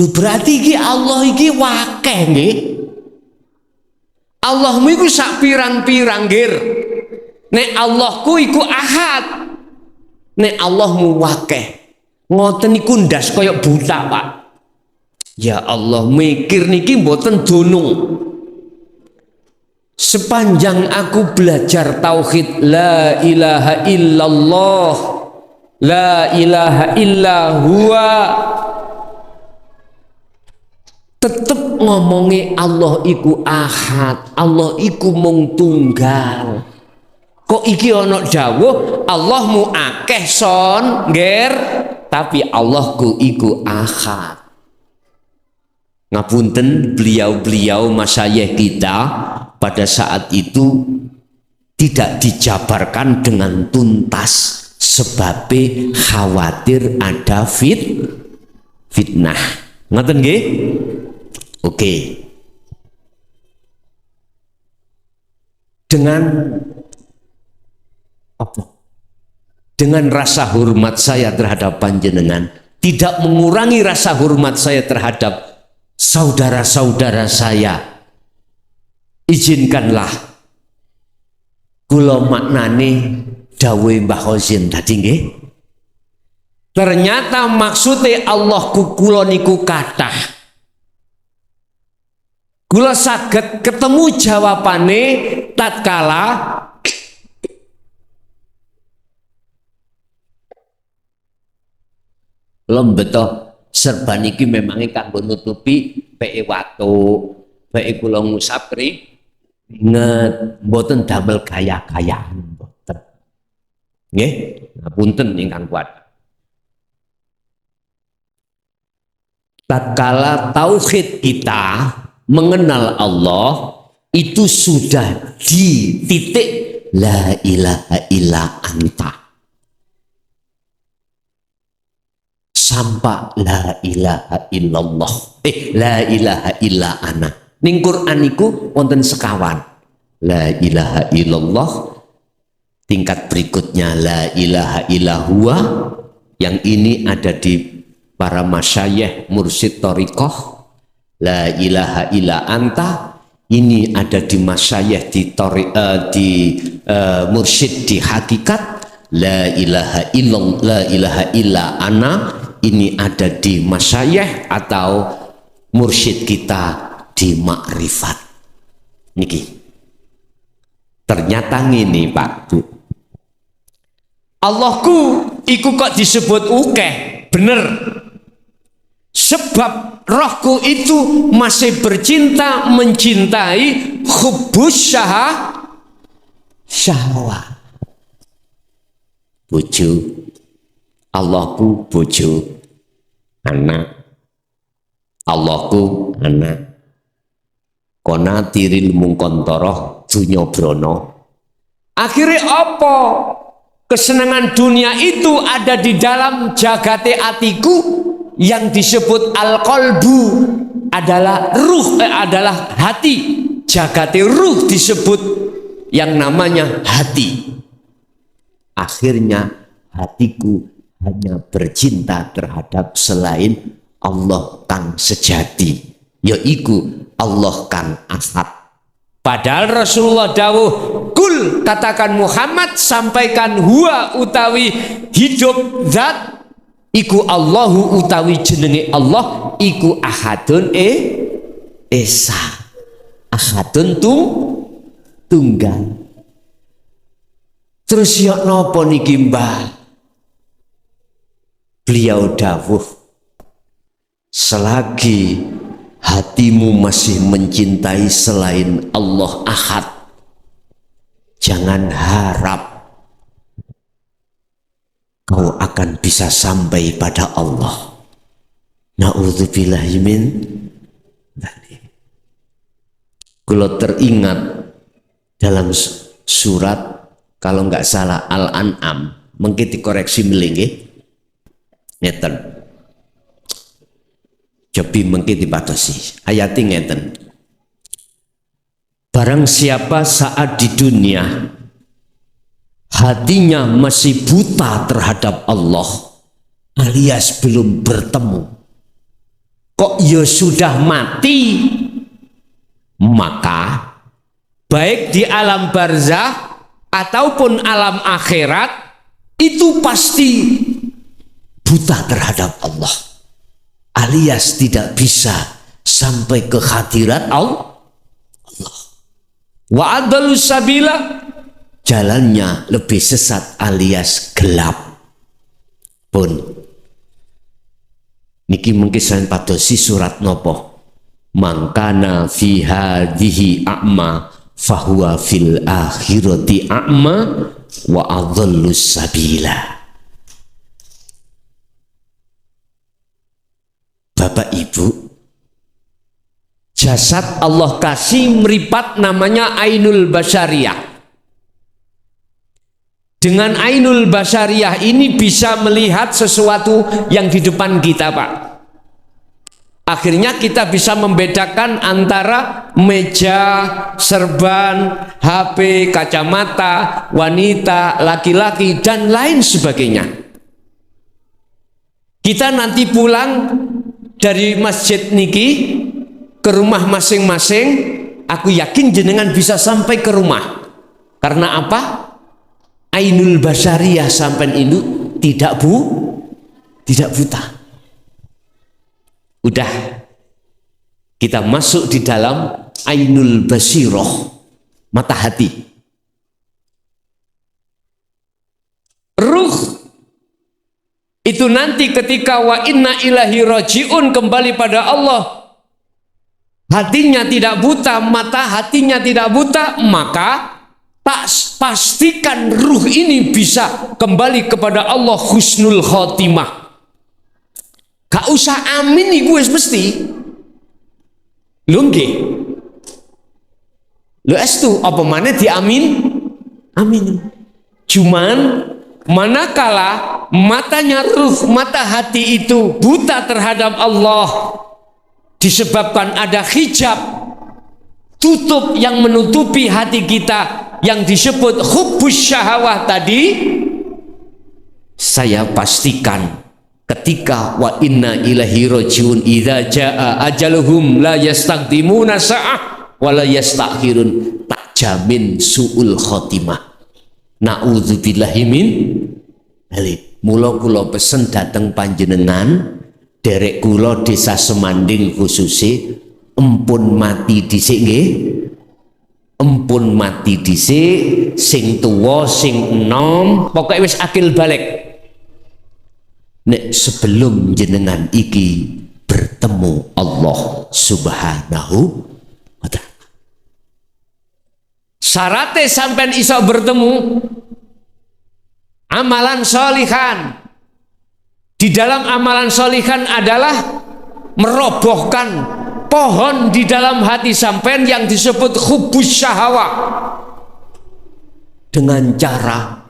Lu berarti iki Allah iki wakeh nggih. Allahmu iku sak pirang-pirang nggir. Nek Allahku iku ahad. Nek Allahmu wakeh. Ngoten niku ndas kaya buta Pak. Ya Allah, mikir niki mboten dunung. Sepanjang aku belajar tauhid la ilaha illallah, la ilaha illa huwa, tetep ngomongi Allah iku ahad, Allah iku mung tunggal. Kok iki ana dawuh Allahmu akeh son nger, tapi Allahku iku ahad. Ngapunten, beliau-beliau masyayikh kita pada saat itu tidak dijabarkan dengan tuntas sebab khawatir ada fitnah. Ngoten nggih? Oke. Dengan rasa hormat saya terhadap panjenengan, tidak mengurangi rasa hormat saya terhadap saudara-saudara saya, izinkanlah kula maknane dawuh Mbah Khozin tadi nggih. Ternyata maksudnya Allah kula niku kathah. Kula saged ketemu jawabane tatkala lembetoh serban iki memangnya kanggo nutupi peke watu, peke kula ngusap inget mboten damel gaya-gayaan mboten. Nggih, ngapunten ingkang kuat. Tatkala tauhid kita mengenal Allah itu sudah di titik la ilaha illa anta. Sampai la ilaha illallah, la ilaha illa ana. Ning Quran niku wonten sekawan. La ilaha illallah. Tingkat berikutnya la ilaha illa huwa. Yang ini ada di para masyayikh mursyid thariqah. La ilaha illa anta. Ini ada di masyayikh di mursyid di hakikat. La ilaha illallah, la ilaha illa ana. Ini ada di masyayikh atau mursyid kita di makrifat. Niki. Ternyata ngene Pak Bu. Allahku iku kok disebut ukeh, bener. Sebab rohku itu masih bercinta mencintai hubbus syahwat. Bojo. Allahku bojo, anak. Allahku anak. Kona tiril mungkontoroh dunya brono. Akhirnya apa? Kesenangan dunia itu ada di dalam jagate atiku yang disebut al-qalbu adalah ruh, adalah hati. Jagate ruh disebut yang namanya hati. Akhirnya hatiku hanya bercinta terhadap selain Allah kang sejati, yaitu Allah kang ahad. Padahal Rasulullah dawuh, kul katakan Muhammad, sampaikan huwa utawi hidup zat iku Allahu utawi jenenge Allah iku ahadun esa, ahadun tunggal. Terus ya napa niki Mbah? Beliau dawuh, selagi hatimu masih mencintai selain Allah ahad, jangan harap kau akan bisa sampai pada Allah. Na'udzubillahi min dzalik. Kalau teringat dalam surat, kalau nggak salah Al-An'am, mungkin dikoreksi melinggi ngeten. Cobi mungkin dipatosi ayat ngeten. Barang siapa saat di dunia hatinya masih buta terhadap Allah, alias belum bertemu, kok ya sudah mati, maka baik di alam barzah ataupun alam akhirat itu pasti buta terhadap Allah, alias tidak bisa sampai ke hadirat Allah. Wa adallus sabila, jalannya lebih sesat alias gelap. Pun niki mungkin selain padosi surat nopo, mangkana fi hadhihi a'ma fahuwa fil akhirati a'ma wa adallus sabila. Bapak Ibu, jasad Allah kasih meripat namanya ainul basyariyah. Dengan ainul basyariyah ini bisa melihat sesuatu yang di depan kita, Pak. Akhirnya kita bisa membedakan antara meja, serban, HP, kacamata, wanita, laki-laki, dan lain sebagainya. Kita nanti pulang dari masjid niki ke rumah masing-masing, aku yakin jenengan bisa sampai ke rumah. Karena apa? Ainul basyariyah sampai itu tidak buta. Udah kita masuk di dalam ainul basiroh, mata hati. Ruh itu nanti ketika wa inna ilahi rajiun, kembali pada Allah, hatinya tidak buta, mata hatinya tidak buta, maka tak pastikan ruh ini bisa kembali kepada Allah husnul khotimah. Gak usah amin iku wis mesti. Lho nggih. Lho estu apa maneh diamin? Amin. Cuman manakala matanya ruh, mata hati itu buta terhadap Allah, disebabkan ada hijab tutup yang menutupi hati kita yang disebut hubbus syahwah tadi, saya pastikan ketika wa inna ilahi rajiun idza jaa ajaluhum la yastaqdimuna sa'ah wa la yastakhirun, tak jamin suul khotimah. Naudzubillahi min dzalik. Mula kula pesen dateng panjenengan, derek kula desa Semanding khususi, empun mati dhisik nggih. Empun mati dhisik, sing tuwa sing enom, pokoke wis akil balik. Nek sebelum jenengan iki bertemu Allah Subhanahu wa ta'ala. Syaratnya sampean iso bertemu amalan sholihan. Di dalam amalan sholihan adalah merobohkan pohon di dalam hati sampean yang disebut hubbus syahwah, dengan cara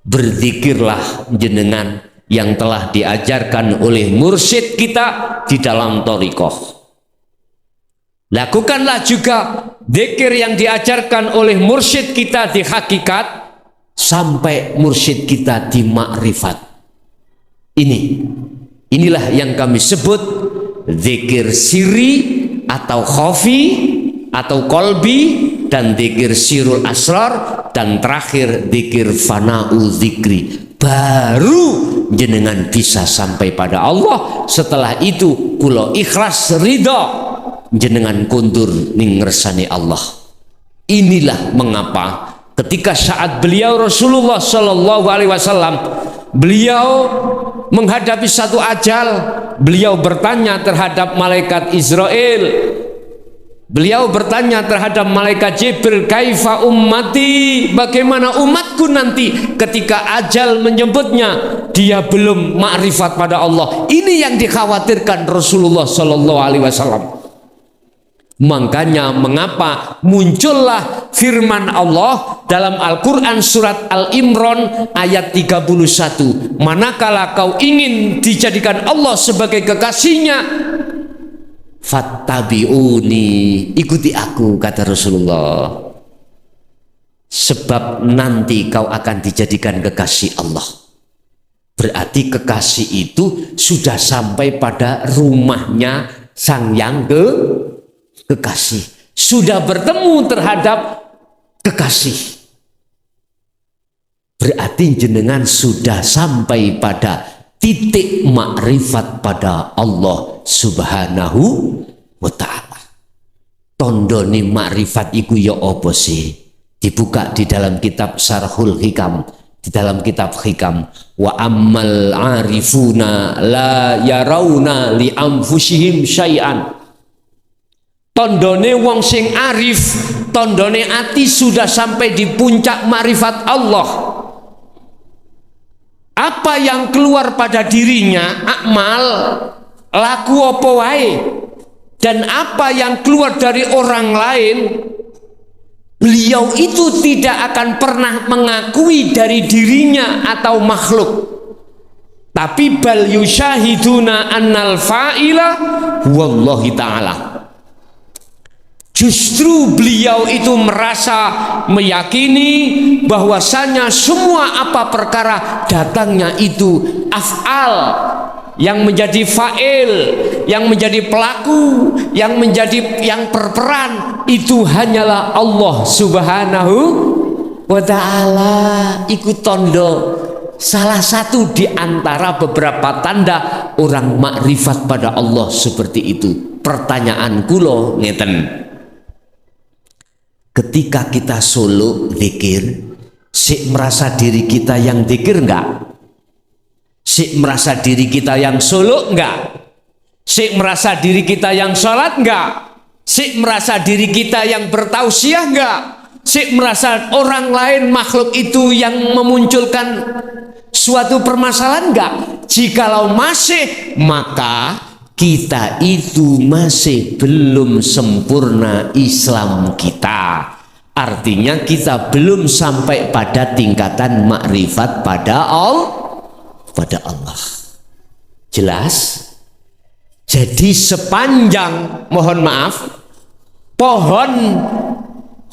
berzikirlah jenengan yang telah diajarkan oleh mursyid kita di dalam thariqah. Lakukanlah juga zikir yang diajarkan oleh mursyid kita di hakikat sampai mursyid kita di makrifat. Inilah yang kami sebut zikir sirri atau khafi atau kolbi, dan zikir sirul asrar, dan terakhir zikir fana'u zikri. Baru jenengan bisa sampai pada Allah. Setelah itu kula ikhlas ridha jenengan kundur ning ngersani Allah. Inilah mengapa ketika saat beliau Rasulullah Shallallahu Alaihi Wasallam beliau menghadapi satu ajal, beliau bertanya terhadap malaikat Israel, beliau bertanya terhadap malaikat Jibril, kaifa ummati, bagaimana umatku nanti ketika ajal menyebutnya dia belum makrifat pada Allah. Ini yang dikhawatirkan Rasulullah Shallallahu Alaihi Wasallam. Makanya mengapa muncullah firman Allah dalam Al-Quran surat Al-Imran ayat 31, manakala kau ingin dijadikan Allah sebagai kekasihnya, fattabi'uni, ikuti aku, kata Rasulullah. Sebab nanti kau akan dijadikan kekasih Allah. Berarti kekasih itu sudah sampai pada rumahnya sang yang kekasih. Sudah bertemu terhadap kekasih. Berarti jenengan sudah sampai pada titik makrifat pada Allah Subhanahu wa ta'ala. Tondone makrifat iku ya apa sih? Dibuka di dalam kitab Syarhul Hikam, di dalam kitab Hikam. Wa ammal arifuna la yarawna li anfusihim syai'an. Tondone wong sing arif, tondone ati sudah sampai di puncak makrifat Allah. Apa yang keluar pada dirinya, akmal, laku apa wae, dan apa yang keluar dari orang lain, beliau itu tidak akan pernah mengakui dari dirinya atau makhluk. Tapi bal yusyahiduna annal fa'ila wallahi ta'ala. Justru beliau itu merasa meyakini bahwasanya semua apa perkara datangnya itu af'al, yang menjadi fa'il, yang menjadi pelaku, yang berperan itu hanyalah Allah Subhanahu wa ta'ala. Ikut tondo salah satu di antara beberapa tanda orang makrifat pada Allah seperti itu. Pertanyaan kula ngeten. Ketika kita solo zikir, sik merasa diri kita yang zikir enggak? Sik merasa diri kita yang solo enggak? Sik merasa diri kita yang sholat enggak? Sik merasa diri kita yang bertausiah enggak? Sik merasa orang lain makhluk itu yang memunculkan suatu permasalahan enggak? Jikalau masih, maka kita itu masih belum sempurna Islam kita. Artinya kita belum sampai pada tingkatan makrifat pada Allah. Jelas? Jadi sepanjang, mohon maaf, pohon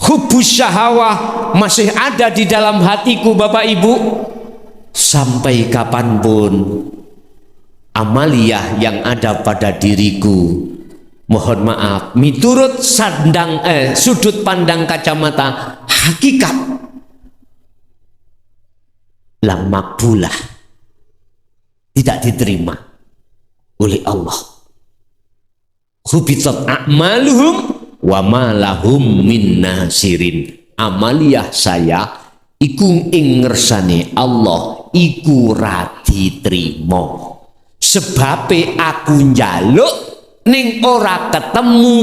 hubus syahwah masih ada di dalam hatiku Bapak Ibu, sampai kapanpun amaliyah yang ada pada diriku, mohon maaf, miturut sudut pandang kacamata hakikat, lam makbulah, tidak diterima oleh Allah. Hubitat a'maluhum wa ma lahum min nasirin. Amaliyah saya iku ing ngersane Allah iku ra diterima. Sebabe aku njaluk ning ora ketemu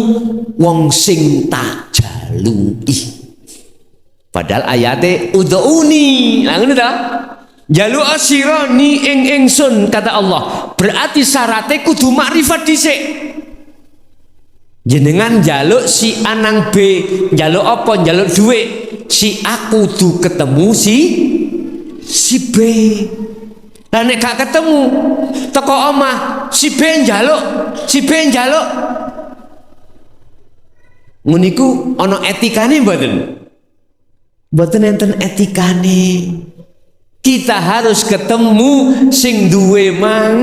wong sing tak jaluki. Padahal ayate ud'uni, ngono ta? Njaluk sira ni ing ingsun, kata Allah. Berarti syaratnya kudu makrifat dhisik. Jenengan njaluk si anang B, njaluk apa? Njaluk duit. Si aku kudu ketemu si B. Lah nek gak ketemu teko omah si B njaluk, nguniku ana etikane mboten? Mboten enten etikane. Kita harus ketemu sing duwe mang.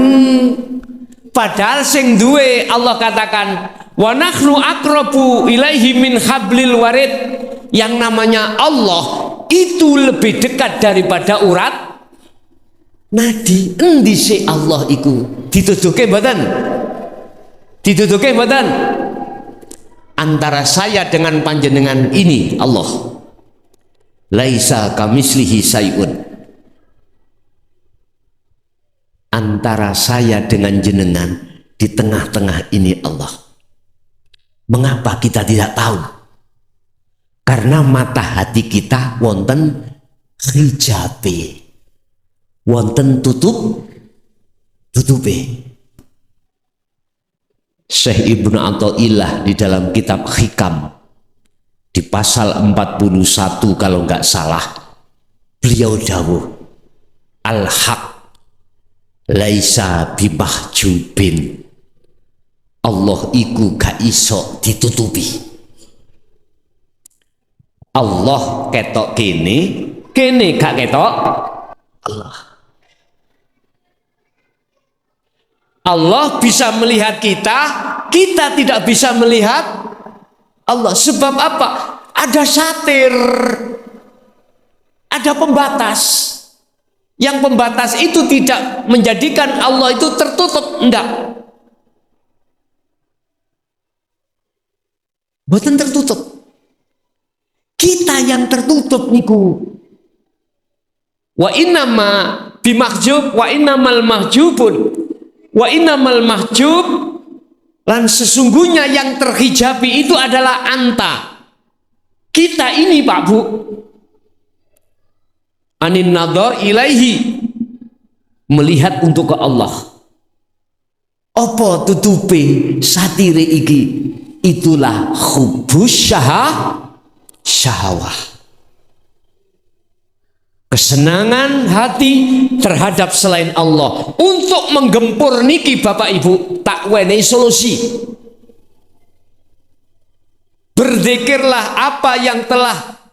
Padahal sing duwe Allah katakan wa nahnu aqrabu ilaihi min hablil warid. Yang namanya Allah itu lebih dekat daripada urat nadi. Endi sih Allah iku? Dituduhke mboten? Dituduhke mboten? Antara saya dengan panjenengan ini Allah. Laisa kamislihi sayun. Antara saya dengan jenengan di tengah-tengah ini Allah. Mengapa kita tidak tahu? Karena mata hati kita wonten hijabe, wonten tutupe. Syekh Ibnu Athaillah di dalam kitab Hikam di pasal 41 kalau enggak salah, beliau dawuh al-haq laisa bimahjubin. Allah iku gak iso ditutupi. Allah ketok kene gak ketok Allah. Allah bisa melihat kita, kita tidak bisa melihat Allah. Sebab apa? Ada satir, ada pembatas. Yang pembatas itu tidak menjadikan Allah itu tertutup, enggak. Boten tertutup. Kita yang tertutup niku. Wa innama bimahjub wa innamal mahjubun. Wa innamal mahjub, lan sesungguhnya yang terhijabi itu adalah anta. Kita ini Pak Bu. Anin nadhar ilaihi, melihat untuk ke Allah. Apa tutupi satire iki? Itulah hubbus syahwah. Kesenangan hati terhadap selain Allah. Untuk menggempur niki Bapak Ibu, tak wenehi solusi. Berzikirlah apa yang telah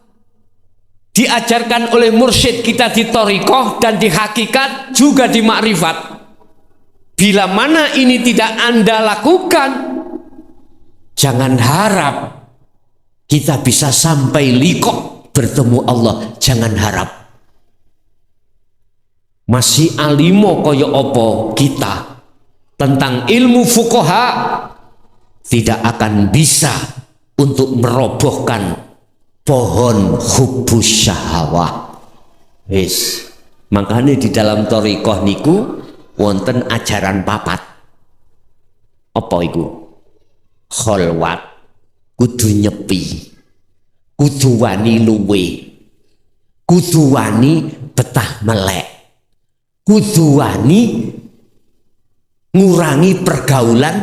diajarkan oleh mursyid kita di thariqah dan di hakikat juga di makrifat. Bila mana ini tidak Anda lakukan, jangan harap kita bisa sampai liqah bertemu Allah. Jangan harap. Masih alimo kaya opo kita tentang ilmu fuqaha tidak akan bisa untuk merobohkan pohon hubbus syahwah. Wis, makanya di dalam thariqah niku wonten ajaran papat. Apa iku? Kholwat, kudu nyepi, kudu wani luwe, kudu wani betah melek, kudu wani ngurangi pergaulan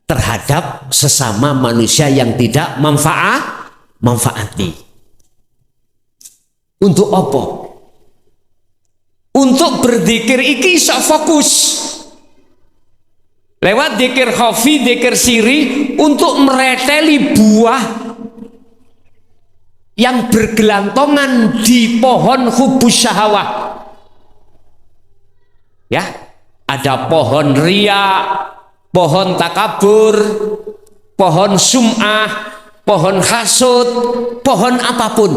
terhadap sesama manusia yang tidak manfaati. Untuk apa? Untuk berzikir iki iso fokus. Lewat zikir khafi, zikir siri, untuk mereteli buah yang bergelantongan di pohon hubbus syahwah. Ya, ada pohon riya, pohon takabur, pohon sum'ah, pohon hasud, pohon apapun.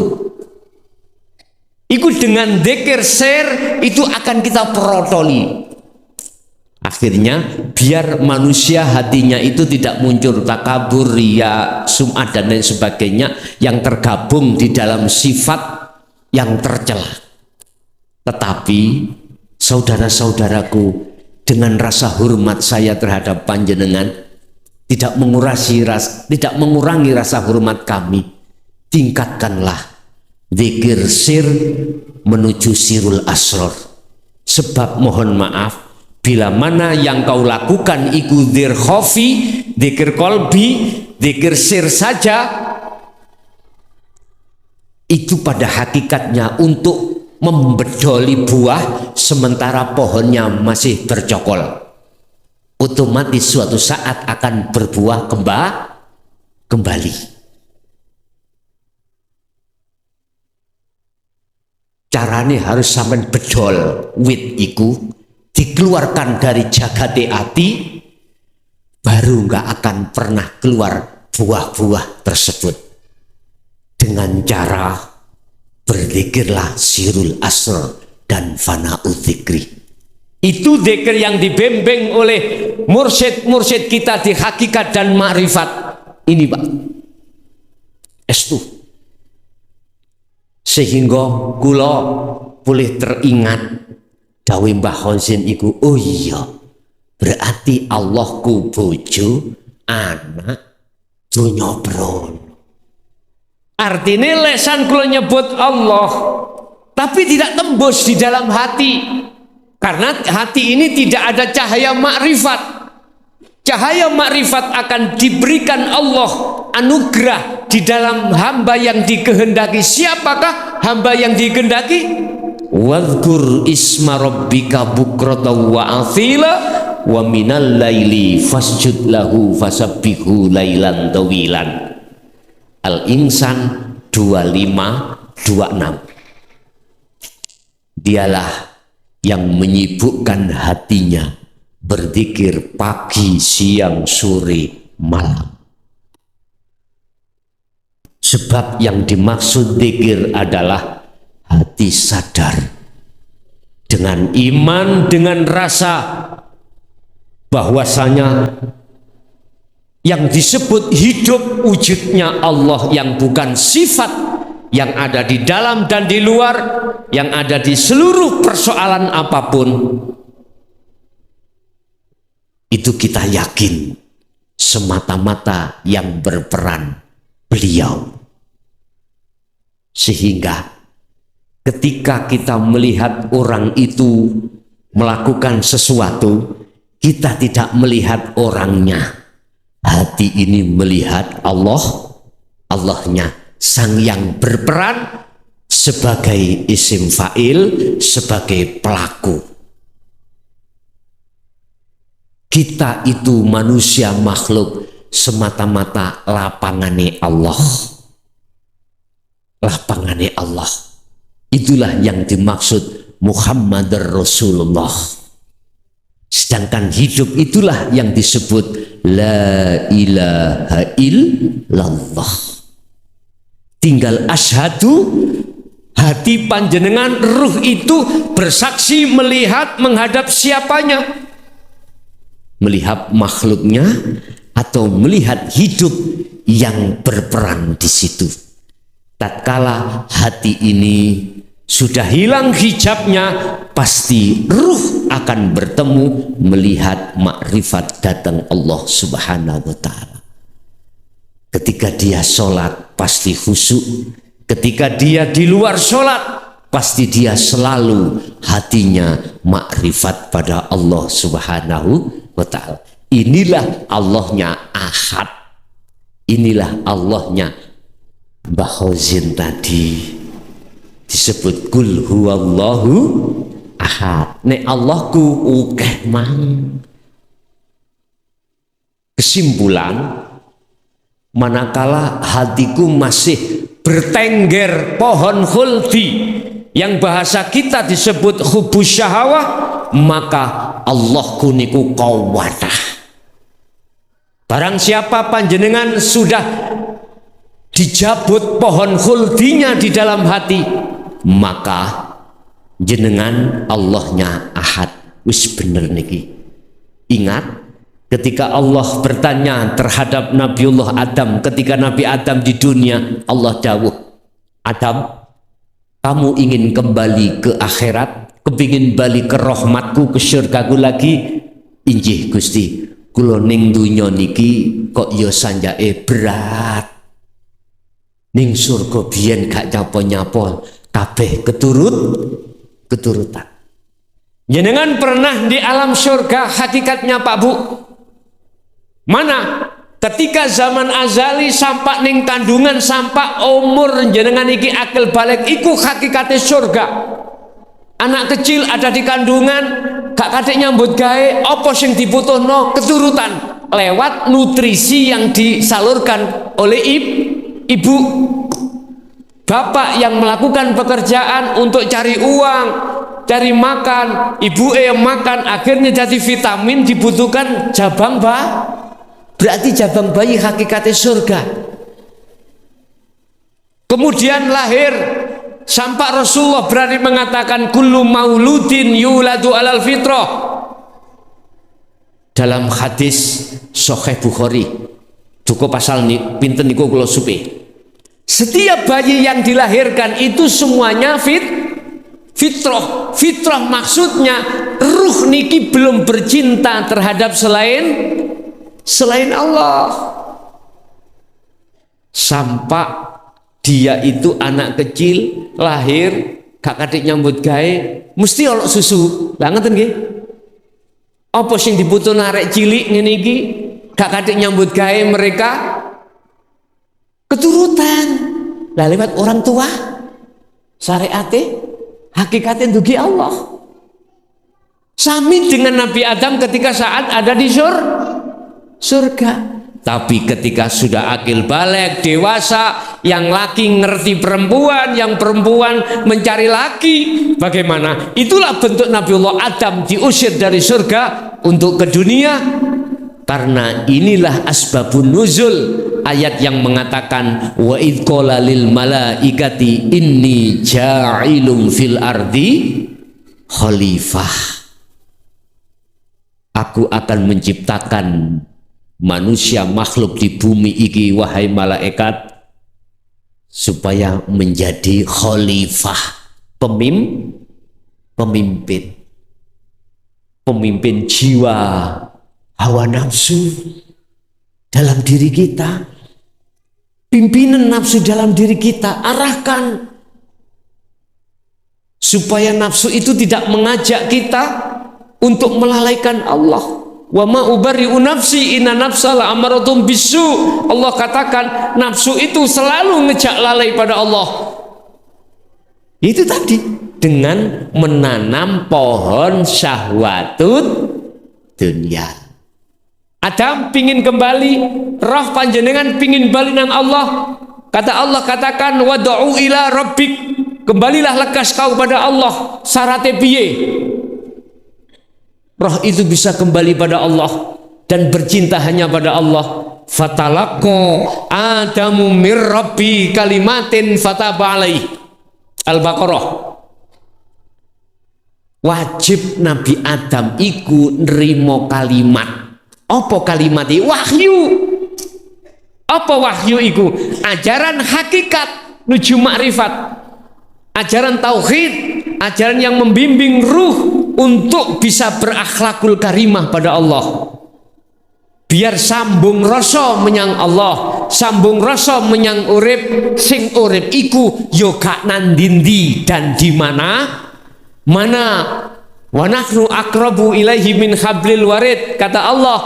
Itu dengan dzikir sir itu akan kita protoli. Akhirnya biar manusia hatinya itu tidak muncul takabur, riya, sum'ah dan lain sebagainya yang tergabung di dalam sifat yang tercela. Tetapi saudara-saudaraku, dengan rasa hormat saya terhadap panjenengan, tidak mengurangi rasa hormat kami. Tingkatkanlah zikir sir menuju sirul asror. Sebab mohon maaf, bila mana yang kau lakukan iku dzikir khafi, dzikir qalbi, dzikir sir saja, itu pada hakikatnya untuk membedoli buah sementara pohonnya masih bercokol. Otomatis suatu saat akan berbuah kembali. Caranya harus sampai bedol wit iku, dikeluarkan dari jagate ati, baru nggak akan pernah keluar buah-buah tersebut. Dengan cara berzikirlah sirul asr dan fana'u dzikri. Itu zikir yang dibimbing oleh mursyid-mursyid kita di hakikat dan ma'rifat. Ini Pak, estu. Sehingga kula boleh teringat dawuh Mbah Khonsin iku, oh iya, berarti Allah ku bojo, anak, donya brono. Artinya lesan kula nyebut Allah, tapi tidak tembus di dalam hati. Karena hati ini tidak ada cahaya makrifat. Cahaya makrifat akan diberikan Allah anugerah di dalam hamba yang dikehendaki. Siapakah hamba yang dikehendaki? Wadhkur isma rabbika bukratan wa asila wa minal laili fasjud lahu fasabbihu lailan tawilan. Al-Insan 25:26. Dialah yang menyibukkan hatinya berzikir pagi, siang, sore, malam. Sebab yang dimaksud zikir adalah hati sadar dengan iman, dengan rasa bahwasanya yang disebut hidup wujudnya Allah yang bukan sifat yang ada di dalam dan di luar, yang ada di seluruh persoalan apapun. Itu kita yakin semata-mata yang berperan beliau. Sehingga ketika kita melihat orang itu melakukan sesuatu, kita tidak melihat orangnya. Hati ini melihat Allah, Allahnya sang yang berperan sebagai isim fa'il, sebagai pelaku. Kita itu manusia makhluk semata-mata lapangane Allah. Lapangane Allah. Itulah yang dimaksud Muhammad Rasulullah. Sedangkan hidup itulah yang disebut la ilaha illallah. Tinggal asyhadu, hati panjenengan, ruh itu bersaksi melihat menghadap siapanya. Melihat makhluknya atau melihat hidup yang berperan di situ. Tatkala hati ini sudah hilang hijabnya, pasti ruh akan bertemu melihat makrifat datang Allah Subhanahu wa Ta'ala. Ketika dia sholat pasti khusyuk, ketika dia di luar sholat pasti dia selalu hatinya makrifat pada Allah Subhanahu wa Ta'ala. Inilah Allahnya Ahad, inilah Allahnya Mbah Khozin tadi disebut kul huwallahu ahad. Nek Allahku ukeh mang. Kesimpulan, manakala hatiku masih bertengger pohon khuldi yang bahasa kita disebut hubus syahawah, maka Allahku niku qawadah. Barang siapa panjenengan sudah dijabut pohon khuldinya di dalam hati, maka jenengan Allahnya Ahad. Wis bener niki. Ingat ketika Allah bertanya terhadap Nabiullah Adam, ketika Nabi Adam di dunia, Allah dawuh, Adam, kamu ingin kembali ke akhirat, kepingin balik ke rahmatku, ke syurgaku lagi? Injih Gusti, kula ning dunya niki kok ya sanjake berat. Ning surga biyen gak nyapa-nyapa, kabeh keturutan. Jenengan pernah di alam surga hakikatnya Pak Bu? Mana? Ketika zaman azali sampai ning kandungan sampai umur jenengan iki akil balik, iku hakikate surga. Anak kecil ada di kandungan, gak kadek nyambut gawe, apa sing dibutuhno? Keturutan lewat nutrisi yang disalurkan oleh ibu. Bapak yang melakukan pekerjaan untuk cari uang, cari makan, ibu yang makan, akhirnya jadi vitamin dibutuhkan jabang berarti jabang bayi hakikatnya surga. Kemudian lahir sampai Rasulullah berani mengatakan kullu mauludin yuladu alal fitrah. Dalam hadis Sahih Bukhari, cukup pasal nih pinten niku kula supe. Setiap bayi yang dilahirkan itu semuanya fitrah. Fitrah maksudnya ruh niki belum bercinta terhadap selain Allah. Sampai dia itu anak kecil lahir gak kadek nyambut gawe mesti olok susu. Lah ngoten nggih. Apa sing dibutuhna arek cilik ngene iki gak kadek nyambut gawe mereka? Keturutan. Lah lewat orang tua syariate hakikate dugi Allah. Sami dengan Nabi Adam ketika saat ada di surga. Tapi ketika sudah akil balik, dewasa, yang laki ngerti perempuan, yang perempuan mencari laki, bagaimana? Itulah bentuk Nabiullah Adam diusir dari surga untuk ke dunia. Karena inilah asbabun nuzul, ayat yang mengatakan wa idh qala lil malaikati inni ja'ilun fil ardi khalifah. Aku akan menciptakan manusia makhluk di bumi iki wahai malaikat supaya menjadi khalifah, pemimpin jiwa hawa nafsu dalam diri kita, pimpinan nafsu dalam diri kita. Arahkan supaya nafsu itu tidak mengajak kita untuk melalaikan Allah. Wa ma ubarri'u nafsi inna nafsa la amaratum bisu. Allah katakan nafsu itu selalu ngejak lalai pada Allah. Itu tadi dengan menanam pohon syahwatut dunia. Adam pingin kembali, roh panjenengan pingin balik nang Allah. Kata Allah katakan wad'u ila rabbik, kembalilah lekas kau pada Allah. Syaratnya piye? Roh itu bisa kembali pada Allah dan bercinta hanya pada Allah. Fatalaqqa Adamu mir rabbi kalimatin fataba alaihi. Al-Baqarah. Wajib Nabi Adam iku nrimo kalimat. Apa kalimat iki? Wahyu. Apa wahyu iku? Ajaran hakikat nuju makrifat. Ajaran tauhid, ajaran yang membimbing ruh untuk bisa berakhlakul karimah pada Allah. Biar sambung rasa menyang Allah, sambung rasa menyang urip, sing urip iku yo gak nandindi dan di mana wa nahnu aqrabu ilaihi min hablil warid. Kata Allah,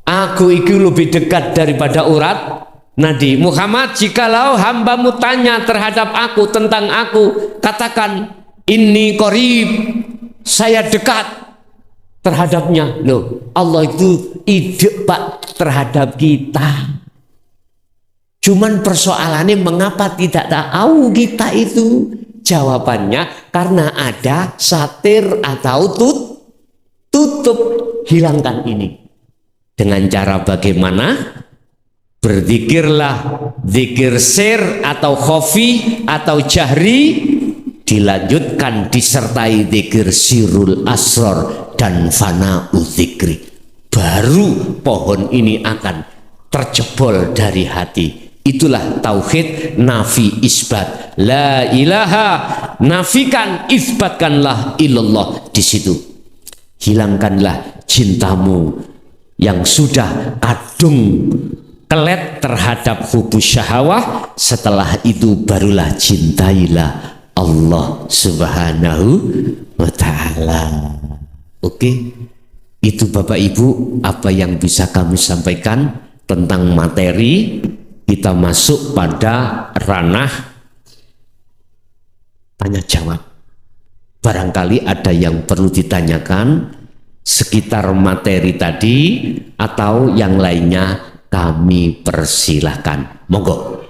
aku itu lebih dekat daripada urat nadi. Muhammad, jikalau hambamu tanya terhadap aku tentang aku, katakan inni qarib, saya dekat terhadapnya. Loh, Allah itu ide Pak terhadap kita. Cuman persoalannya mengapa tidak tahu kita itu? Jawabannya karena ada satir atau tutup. Hilangkan ini. Dengan cara bagaimana? Berzikirlah, zikir sir atau khafi atau jahri, dilanjutkan disertai zikir sirul asror dan fana'u zikri. Baru pohon ini akan terjebol dari hati. Itulah tauhid nafi isbat. La ilaha, nafikan, isbatkanlah illallah. Di situ hilangkanlah cintamu yang sudah kadung kelet terhadap hubus syahwah. Setelah itu barulah cintailah Allah subhanahu wa ta'ala. Oke, itu Bapak Ibu apa yang bisa kami sampaikan tentang materi. Kita masuk pada ranah tanya jawab. Barangkali ada yang perlu ditanyakan sekitar materi tadi atau yang lainnya, kami persilahkan. Monggo.